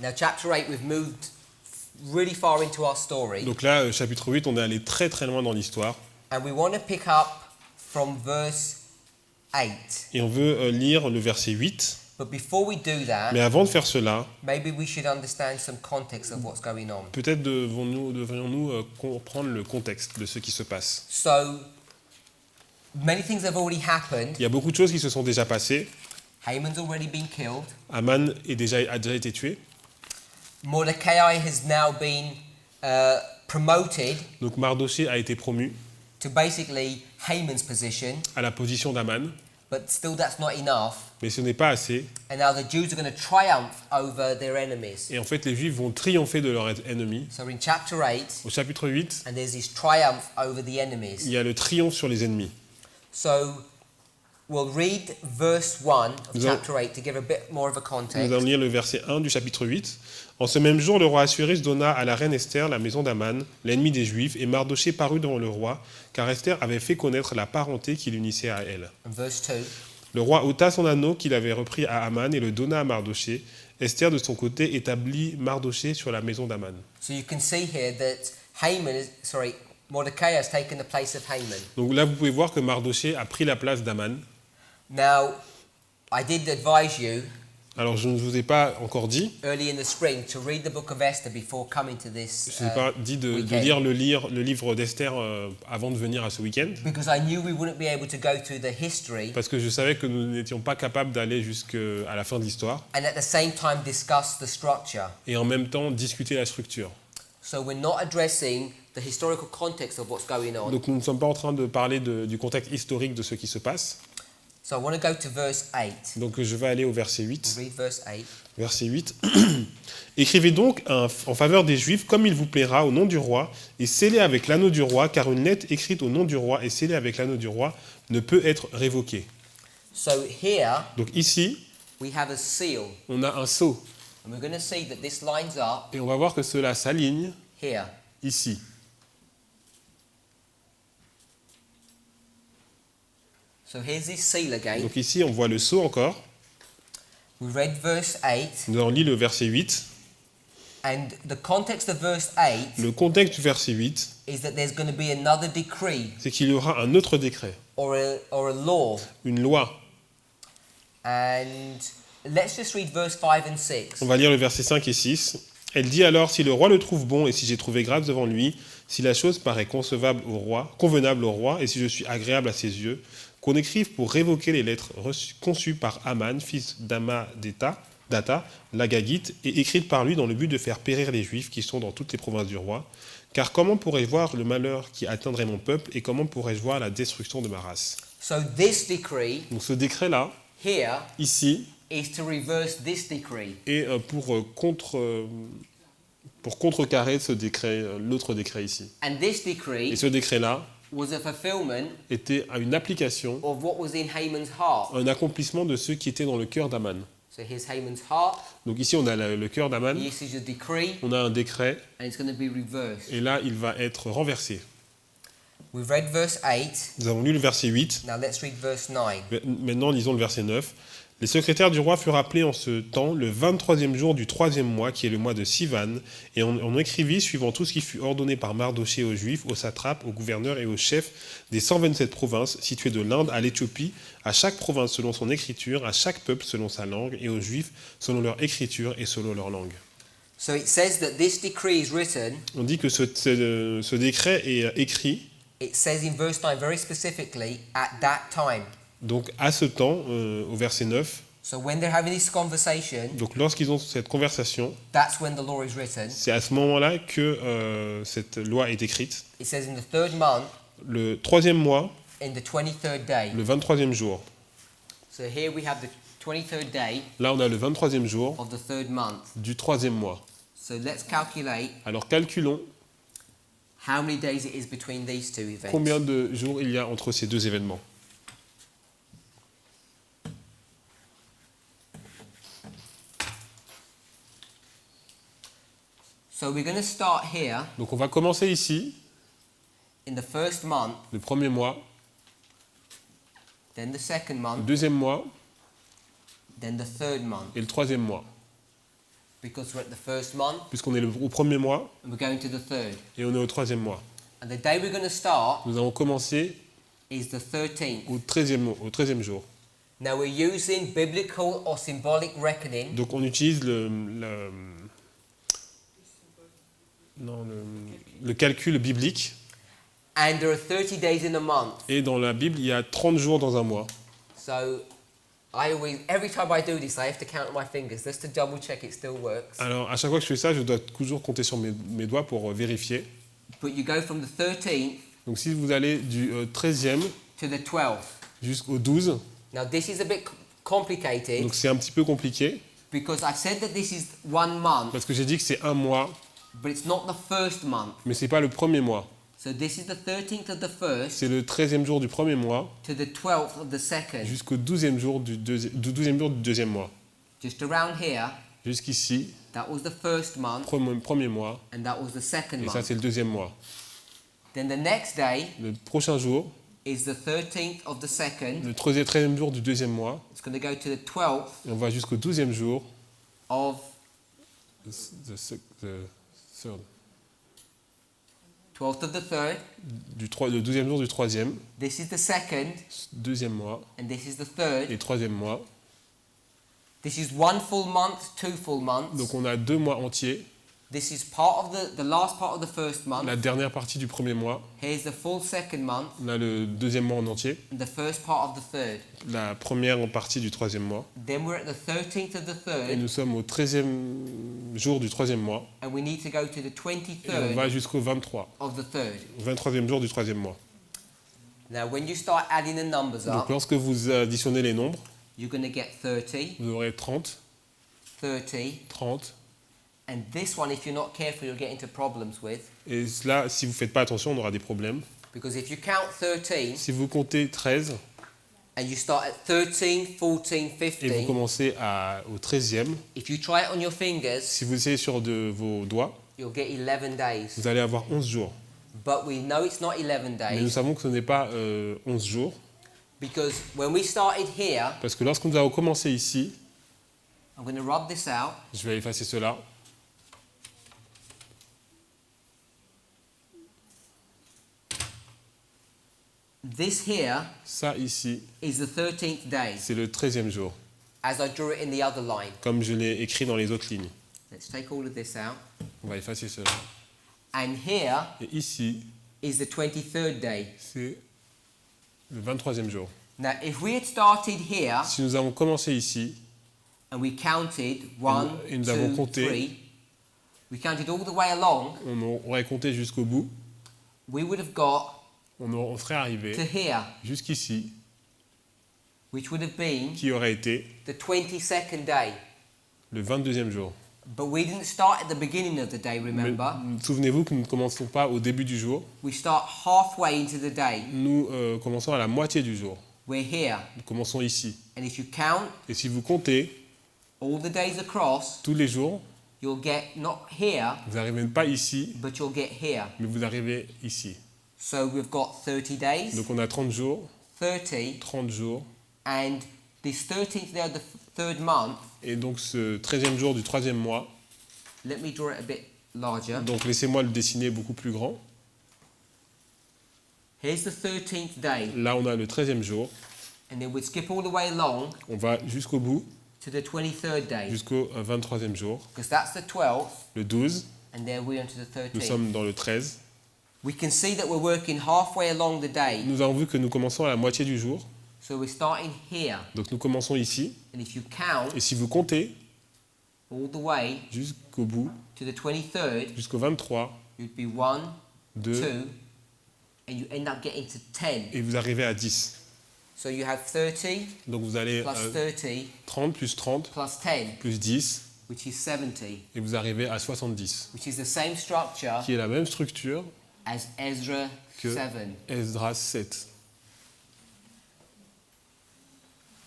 Now, chapter 8, we've moved really far into our story, Donc là, chapitre 8, on est allé très très loin dans l'histoire. and we want to pick up from verse 8. Et on veut lire le verset 8. But before we do that, Mais avant de faire cela, maybe we should understand some context of what's going on. peut-être devrions-nous comprendre le contexte de ce qui se passe. So, many things have already happened. Il y a beaucoup de choses qui se sont déjà passées. Haman's already been killed. Haman a déjà été tué. Mordecai has now been promoted Donc Mardoché a été promu to basically Haman's position, à la position d'Haman. but still that's not enough. Mais ce n'est pas assez. And now the Jews are going to triumph over their enemies. Et en fait, les Juifs vont triompher de leurs ennemis. So in chapter 8, Au chapitre 8, and there's this triumph over the il enemies. y a le triomphe sur les ennemis. So we'll read verse 1 of Nous allons- chapter 8 to give a bit more of a Nous context. allons lire le verset 1 du chapitre 8. En ce même jour, le roi Assuérus donna à la reine Esther la maison d'Aman, l'ennemi des Juifs, et Mardoché parut devant le roi, car Esther avait fait connaître la parenté qui l'unissait à elle. And verse 2, Le roi ôta son anneau qu'il avait repris à Aman et le donna à Mardoché. Esther, de son côté, établit Mardoché sur la maison d'Aman. so you can see here that Mordecai has taken the place of Haman. Donc là, vous pouvez voir que Mardoché a pris la place d'Aman. Now, I did advise you Alors, je ne vous ai pas encore dit, early in the spring to read the book of Esther before coming to this je n'ai pas dit de lire le livre d'Esther avant de venir à ce week-end, because I knew we wouldn't be able to go through the history parce que je savais que nous n'étions pas capables d'aller jusqu'à la fin de l'histoire, and at the same time discuss the structure. et en même temps discuter la structure. So we're not addressing the historical context of what's going on. Donc nous ne sommes pas en train de parler du contexte historique de ce qui se passe. So I want to go to verse 8. Donc je vais aller au verset 8. Read verse 8. Verset 8. Écrivez donc en faveur des Juifs comme il vous plaira au nom du roi et scellez avec l'anneau du roi, car une lettre écrite au nom du roi et scellée avec l'anneau du roi ne peut être révoquée. So here Donc ici, we have a seal. on a un sceau And we're going to see that this lines up et on va voir que cela s'aligne here. ici. So here's this seal again. Donc ici, on voit le sceau encore. We read verse 8. Nous avons lu le verset 8. And the context of verse 8 Le contexte du verset 8, is that there's going to be another decree c'est qu'il y aura un autre décret, or a law. une loi. And let's just read verse 5 and 6. On va lire le verset 5 et 6. Elle dit alors, si le roi le trouve bon et si j'ai trouvé grâce devant lui, si la chose paraît convenable au roi et si je suis agréable à ses yeux, qu'on écrive pour révoquer les lettres conçues par Aman, fils d'Amma-Data, l'Agagite, et écrites par lui dans le but de faire périr les Juifs qui sont dans toutes les provinces du roi. Car comment pourrais-je voir le malheur qui atteindrait mon peuple et comment pourrais-je voir la destruction de ma race? So this decree Donc ce décret-là, here ici, is to reverse this decree. est pour contrecarrer ce décret, l'autre décret ici. And this Et decree ce décret-là was a fulfillment était une application, of what was in Haman's heart. un accomplissement de ce qui était dans le cœur d'Aman. So here's Haman's heart. Donc ici, on a le cœur d'Aman, This is a decree, on a un décret, and it's going to be reversed. et là, il va être renversé. We've read verse 8. Nous avons lu le verset 8. Now let's read verse 9. Maintenant, lisons le verset 9. Les secrétaires du roi furent appelés en ce temps le 23e jour du 3e mois, qui est le mois de Sivan, et on écrivit, suivant tout ce qui fut ordonné par Mardoché aux Juifs, aux satrapes, aux gouverneurs et aux chefs des 127 provinces situées de l'Inde à l'Éthiopie, à chaque province selon son écriture, à chaque peuple selon sa langue, et aux Juifs selon leur écriture et selon leur langue. So it says that this decree is written. On dit que ce décret est écrit, It says in verse 9 very specifically, at that time. donc à ce temps, au verset 9. So when they're having this conversation, Donc lorsqu'ils ont cette conversation, that's when the law is written. c'est à ce moment-là que cette loi est écrite. It says in the third month, Le 3e mois, in the 23rd day. le 23e jour. So here we have the 23rd day Là, on a le 23e jour of the third month. du 3e mois. So let's calculate Alors calculons how many days it is between these two events. combien de jours il y a entre ces deux événements. So we're going to start here Donc on va commencer ici, in the first month, le 1er mois, then the second le month, 2e mois then the third month. et le 3e mois. Because we're at the first month Puisqu'on est au 1er mois and we're going to the third. et on est au 3e mois. And the day we're going to start Nous avons commencé is the 13th. au 13e jour. Now we're using biblical or symbolic reckoning. Donc on utilise le calcul biblique. And there are 30 days in a month. Et dans la Bible, il y a 30 jours dans un mois. So every time I do this, I have to count on my fingers just to double check it still works. Alors à chaque fois que je fais ça, je dois toujours compter sur mes doigts pour vérifier. But you go from the 13th Donc si vous allez du 13e to the 12th. jusqu'au 12, Now this is a bit complicated donc c'est un petit peu compliqué, because I've said that this is 1 month, parce que j'ai dit que c'est un mois, but it's not the first month. mais c'est pas le premier mois. So this is the 13th of the first C'est le 13e jour du premier mois to the 12th of the second. jusqu'au 12e jour du deuxième mois. Just around here, Jusqu'ici, that was the first month premier mois, and that was the second et ça month. c'est le deuxième mois. Then the next day Le prochain jour, is the 13th of the second. le 13e jour du deuxième mois, It's going to go to the 12th et on va jusqu'au 12e jour, of the third, 12th of the third. le 12e jour du troisième, This is the second deuxième mois, and this is the third. et troisième mois. This is 1 full month, 2 full months. Donc on a 2 mois entiers, This is part of the last part of the first month. la dernière partie du premier mois, Here's the full second month on a le deuxième mois en entier, and the first part of the third. la première partie du troisième mois, Then we're at the 13th of the et third nous sommes au 13e jour du troisième mois, and we need to go to the et on 23rd va jusqu'au 23, of the third. 23e jour du troisième mois. Now, when you start adding the numbers Donc up, lorsque vous additionnez les nombres, you're going to get 30, vous aurez 30, 30, 30. and this one, if you're not careful, you'll get into problems with. Et là, si vous ne faites pas attention, on aura des problèmes. Because if you count 13, Si vous comptez 13 and you start at 13, 14, et vous 15, commencez au 13e, if you try it on your fingers, si vous essayez sur vos doigts, you'll get 11 days. vous allez avoir 11 jours. But we know it's not 11 Mais nous days savons que ce n'est pas 11 jours, because when we started here, parce que lorsque nous avons commencé ici, I'm going to rub this out. je vais effacer cela, This here ça ici, is the 13th day, c'est le 13e jour, as I drew it in the other line. comme je l'ai écrit dans les autres lignes. Let's take all of this out. On va effacer cela. And here Et ici, is the 23rd day. c'est le 23e jour. Now, if we had started here Si nous avons commencé ici, and we counted 1, Et nous avons 2, compté. 3, we counted all the way along, on aurait compté jusqu'au bout, we would have got on serait arrivé to here, jusqu'ici, which would have been qui aurait été the 22nd day. le 22e jour. But we didn't start at the beginning of the day, Mais remember? souvenez-vous que nous ne commençons pas au début du jour, We start halfway into the day. nous commençons à la moitié du jour. We're here. Nous commençons ici. And if you count Et si vous comptez all the days across, tous les jours, you'll get not here, vous n'arrivez pas ici, but you'll get here. mais vous arrivez ici. So we've got 30 days, Donc on a 30 jours, 30, 30 jours, and this 13th day of the third month, et donc ce 13e jour du 3e mois, let me draw it a bit larger. donc laissez-moi le dessiner beaucoup plus grand. Here's the 13th day, Là on a le 13e jour, and then we'd skip all the way along on va jusqu'au bout, to the 23rd day, jusqu'au 23e jour, because that's the 12th, le 12, and there we're onto the nous 13th. sommes dans le 13. We can see that we're working halfway along the day, Nous avons vu que nous commençons à la moitié du jour, so we're starting here, donc nous commençons ici, and if you count et si vous comptez all the way jusqu'au bout, to the 23rd, jusqu'au 23, you'd be 1, 2, 2, and you end up getting to 10. et vous arrivez à 10. So you have 30 Donc vous allez plus 30 30 plus 30 plus 10, plus 10, which is 70, et vous arrivez à 70, which is the same structure qui est la même structure as Ezra que 7. Esdras 7.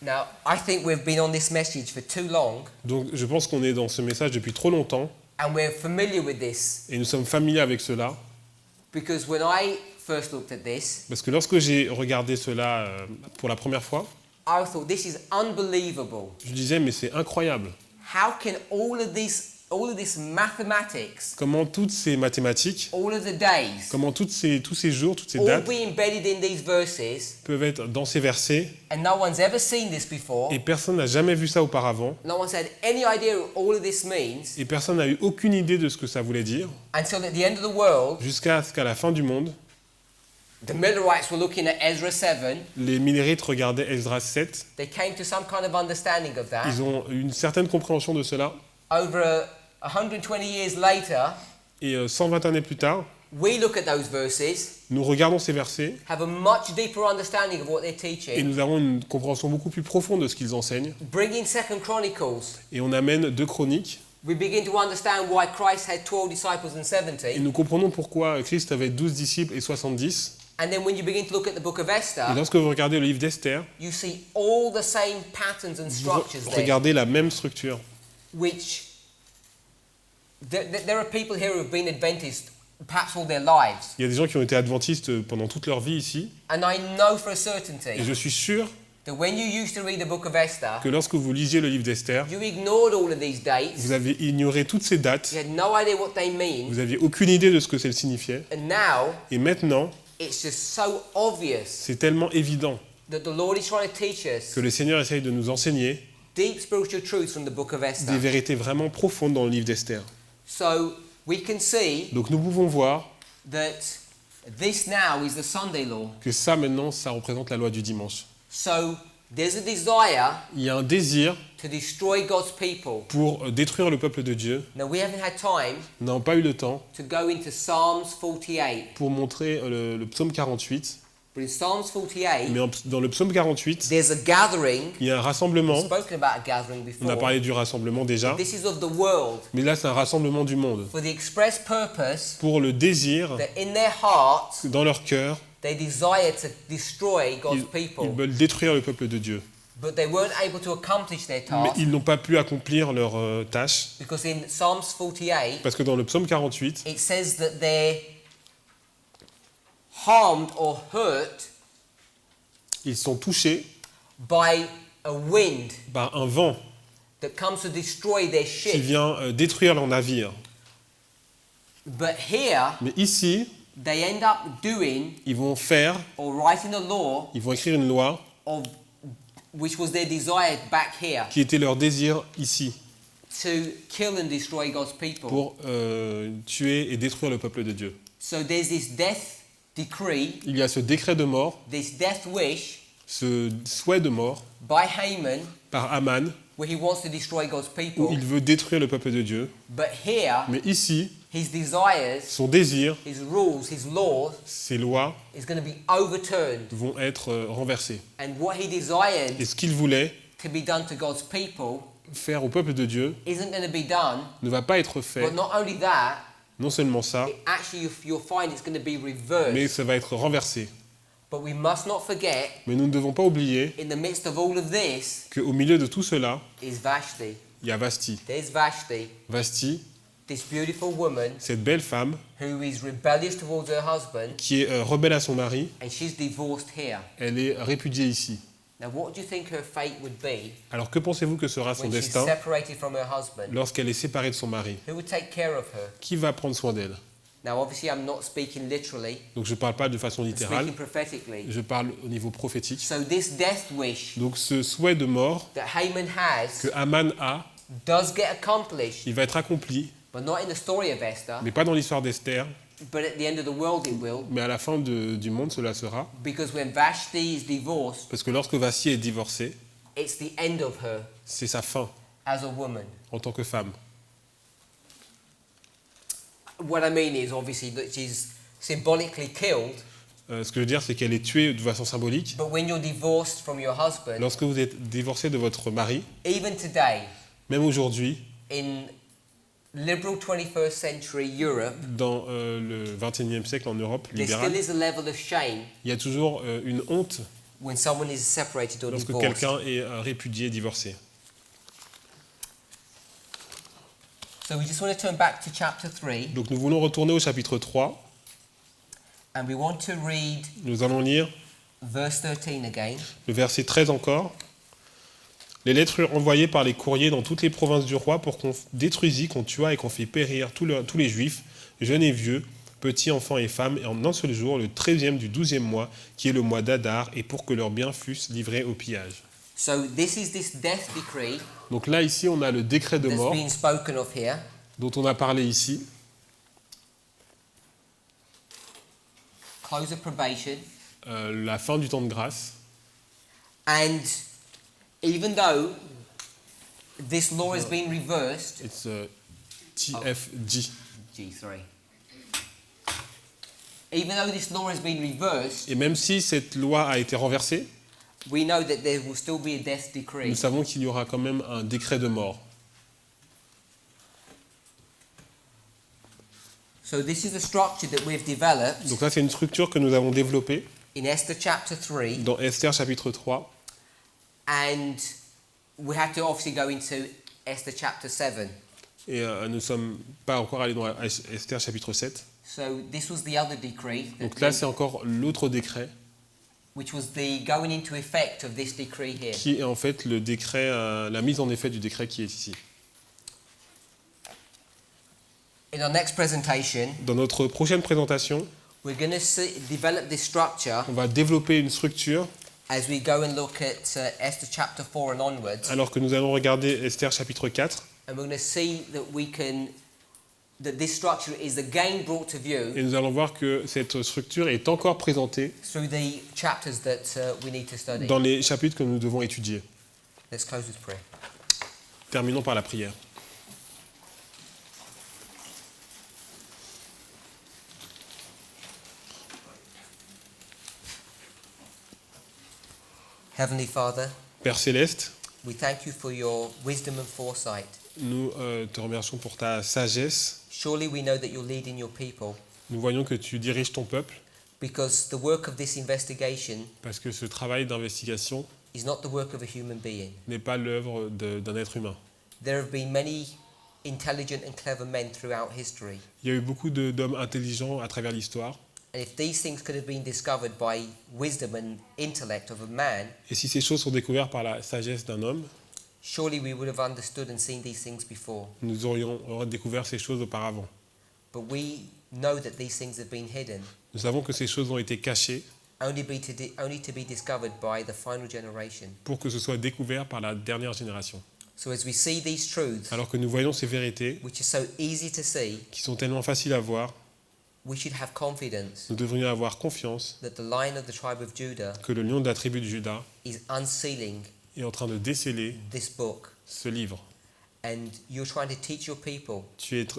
Now, I think we've been on this message for too long, Donc je pense qu'on est dans ce message depuis trop longtemps, and we're familiar with this, et nous sommes familiers avec cela, because when I first looked at this, parce que lorsque j'ai regardé cela pour la première fois, I thought this is unbelievable. je disais mais c'est incroyable. How can all of this mathematics, Comment toutes ces mathématiques, all of the days, comment tous ces jours, toutes ces all dates be embedded in these verses, peuvent être dans ces versets, and no one's ever seen this before? et personne n'a jamais vu ça auparavant, No one's had any idea what all of this means et personne n'a eu aucune idée de ce que ça voulait dire, until at the end of the world, jusqu'à ce qu'à la fin du monde, the Millerites were looking at Ezra 7. les Millérites regardaient Esdras 7, They came to some kind of understanding of that. ils ont eu une certaine compréhension de cela, Over 120 years later, et 120 années plus tard, we look at those verses, nous regardons ces versets, have a much deeper understanding of what they're et teaching, nous avons une compréhension beaucoup plus profonde de ce qu'ils enseignent, bring in Second Chronicles. et on amène 2 Chroniques, We begin to understand why Christ had 12 disciples and et 70. nous comprenons pourquoi Christ avait 12 disciples et 70, And then when you begin to look at the book of et Esther, lorsque vous regardez le livre d'Esther, you see all the same patterns and vous structures there, regardez la même structure. which there are people here who have been Adventists perhaps all their lives. Il y a des gens qui ont été adventistes pendant toute leur vie ici, And I know for a et certainty je suis sûr that when you used to read the book of Esther, que lorsque vous lisiez le livre d'Esther, you ignored all of these dates. vous avez ignoré toutes ces dates, You had no idea what they mean. vous n'aviez aucune idée de ce que celles signifiaient, And now et maintenant, it's just so obvious c'est tellement évident that the Lord is trying to teach us que le Seigneur essaye de nous enseigner deep spiritual truths from the book of des Esther. vérités vraiment profondes dans le livre d'Esther. So we can see Donc nous pouvons voir that this now is the Sunday law. que ça maintenant, ça représente la loi du dimanche. So there's a desire Il y a un désir to destroy God's people. pour détruire le peuple de Dieu. Now we haven't had time Nous n'avons pas eu le temps to go into Psalms 48, pour montrer le psaume 48, But in Psalms 48, Mais dans le psaume 48, there's a gathering. il y a un rassemblement. We've spoken about a gathering On a before. parlé du rassemblement déjà. This is of the world Mais là, c'est un rassemblement du monde. for the express purpose Pour le désir, that in their hearts dans leur cœur, they desire to destroy God's ils people. veulent détruire le peuple de Dieu. But they weren't able to accomplish their Mais task ils n'ont pas pu accomplir leur tâche. because in Psalms 48 Parce que dans le psaume 48, it says that they're harmed or hurt ils sont touchés by a wind par un vent that comes to destroy their qui ship. vient détruire leur navire. But here Mais ici, they end up doing ils vont faire, or writing a law ils vont écrire une loi of which was their desire back here qui était leur désir ici, to kill and destroy God's people. pour tuer et détruire le peuple de Dieu. So there's this death decree, Il y a ce décret de mort, this death wish ce souhait de mort by Haman par Aman, where he wants to destroy God's où people. il veut détruire le peuple de Dieu. But here Mais ici, his desires, son désir, his rules, his laws ses lois is going to be overturned. vont être renversées. And what he desired Et ce qu'il voulait to be done to God's people faire au peuple de Dieu isn't going to be done. ne va pas être fait. But not only that, Non seulement ça, actually you'll find it's going to be mais reversed. ça va être renversé. But we must not forget, Mais nous ne devons pas oublier in the midst of all of this, qu'au milieu de tout cela, is Vashti. il y a Vasti. There's Vashti, Vasti, this beautiful woman cette belle femme who is rebellious towards her husband, qui est rebelle à son mari, and she's divorced here. elle est répudiée ici. Now, what do you think her fate would be Alors que pensez-vous que sera son when she's destin separated from her husband? lorsqu'elle est séparée de son mari? Who would take care of her? Qui va prendre soin d'elle? Now, obviously, I'm not speaking literally, Donc je ne parle pas de façon I'm littérale, speaking prophetically. je parle au niveau prophétique. So, this death wish Donc ce souhait de mort that Haman has que Aman a, does get accomplished, il va être accompli, but not in the story of Esther, mais pas dans l'histoire d'Esther, but at the end of the world it will, mais à la fin du monde cela sera. because when Vashti is divorced, Parce que lorsque Vasti est divorcée, it's the end of her c'est sa fin as a woman. en tant que femme. What I mean is, obviously, that she's symbolically killed, Ce que je veux dire, c'est qu'elle est tuée de façon symbolique. but when you're divorced from your husband, Lorsque vous êtes divorcé de votre mari, even today, même aujourd'hui, in liberal 21st century Europe, dans le XXIe siècle en Europe there still libérale, is a level of shame il y a toujours une honte when someone is separated or lorsque divorced. quelqu'un est répudié, divorcé. So we just want to turn back to chapter 3, Donc nous voulons retourner au chapitre 3. and we want to read Nous allons lire verse 13 again. le verset 13 encore. Les lettres envoyées par les courriers dans toutes les provinces du roi pour qu'on détruisît, qu'on tuât et qu'on fit périr tous les juifs, jeunes et vieux, petits, enfants et femmes, et en un seul jour, le 13e du 12e mois, qui est le mois d'Adar, et pour que leurs biens fussent livrés au pillage. So this is this death decree Donc là, ici, on a le décret de that's mort being spoken of here. dont on a parlé ici. Close of probation. La fin du temps de grâce. And even though this law has been reversed, It's TFG. sorry. Even though this law has been reversed, Et même si cette loi a été renversée, we know that there will still be a death decree. nous savons qu'il y aura quand même un décret de mort. So this is a structure that we've developed Donc ça, c'est une structure que nous avons développée in Esther chapter 3, dans Esther chapitre 3. and we have to obviously go into Esther chapter 7. Et nous ne sommes pas encore allés dans Esther chapitre 7. So this was the other decree, Donc là, c'est encore l'autre décret, which was the going into effect of this decree here. qui est en fait le décret, la mise en effet du décret qui est ici. In our next presentation, Dans notre prochaine présentation, we're going to develop this structure on va développer une structure, as we go and look at Esther chapter 4 and onwards, alors que nous allons regarder Esther chapitre 4, and we're going to see that this structure is again brought to view et nous allons voir que cette structure est encore présentée through the chapters that we need to study. dans les chapitres que nous devons étudier. Let's close with prayer. Terminons par la prière. Heavenly Father, Père Céleste, we thank you for your wisdom and foresight. nous te remercions pour ta sagesse. Surely we know that you're leading your people, Nous voyons que tu diriges ton peuple, because the work of this investigation parce que ce travail d'investigation is not the work of a human being. n'est pas l'œuvre d'un être humain. There have been many intelligent and clever men throughout history. Il y a eu beaucoup d'hommes intelligents à travers l'histoire. And if these things could have been discovered by wisdom and intellect of a man, Et si ces choses sont découvertes par la sagesse d'un homme, surely we would have understood and seen these things before. nous aurions découvert ces choses auparavant. But we know that these things have been hidden, Nous savons que ces choses ont été cachées only to be discovered by the final generation. pour que ce soit découvert par la dernière génération. So as we see these truths, Alors que nous voyons ces vérités which are so easy to see, qui sont tellement faciles à voir, we should have confidence nous devrions avoir confiance that the Lion of the tribe of Judah que le lion de la tribu de Juda is unsealing est en train de déceler this book. ce livre. And you're trying to teach your people,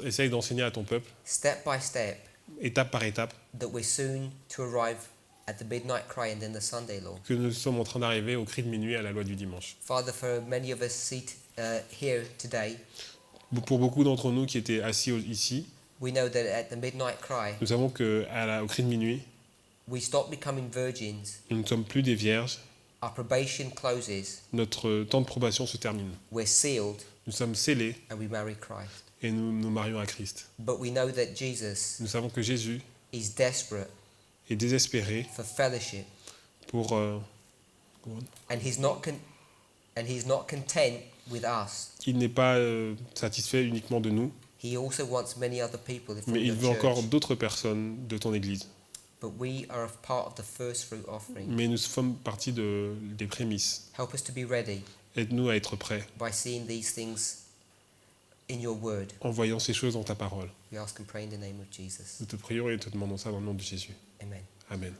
Essayes d'enseigner à ton peuple, step by step, étape par étape, that we're soon to arrive at the midnight cry and then the Sunday law. que nous sommes en train d'arriver au cri de minuit à la loi du dimanche. Father, for many of us here today, Pour beaucoup d'entre nous qui étaient assis ici, we know that at the midnight cry, nous savons qu'au cri de minuit, we stop becoming virgins, nous ne sommes plus des vierges, our probation closes, notre temps de probation se termine. we're sealed, Nous sommes scellés and we marry Christ. et nous nous marions à Christ. But we know that Jesus Nous savons que Jésus is desperate est désespéré for fellowship, pour... and he's not content with us. il n'est pas satisfait uniquement de nous, He also wants many other people from mais il your veut encore church. d'autres personnes de ton Église. But we are a part of the first fruit offering. Mais nous sommes partie des prémices. Help us to be ready Aide-nous à être prêts by seeing these things in your word. en voyant ces choses dans ta parole. We ask and pray in the name of Jesus. Nous te prions et te demandons ça dans le nom de Jésus. Amen. Amen.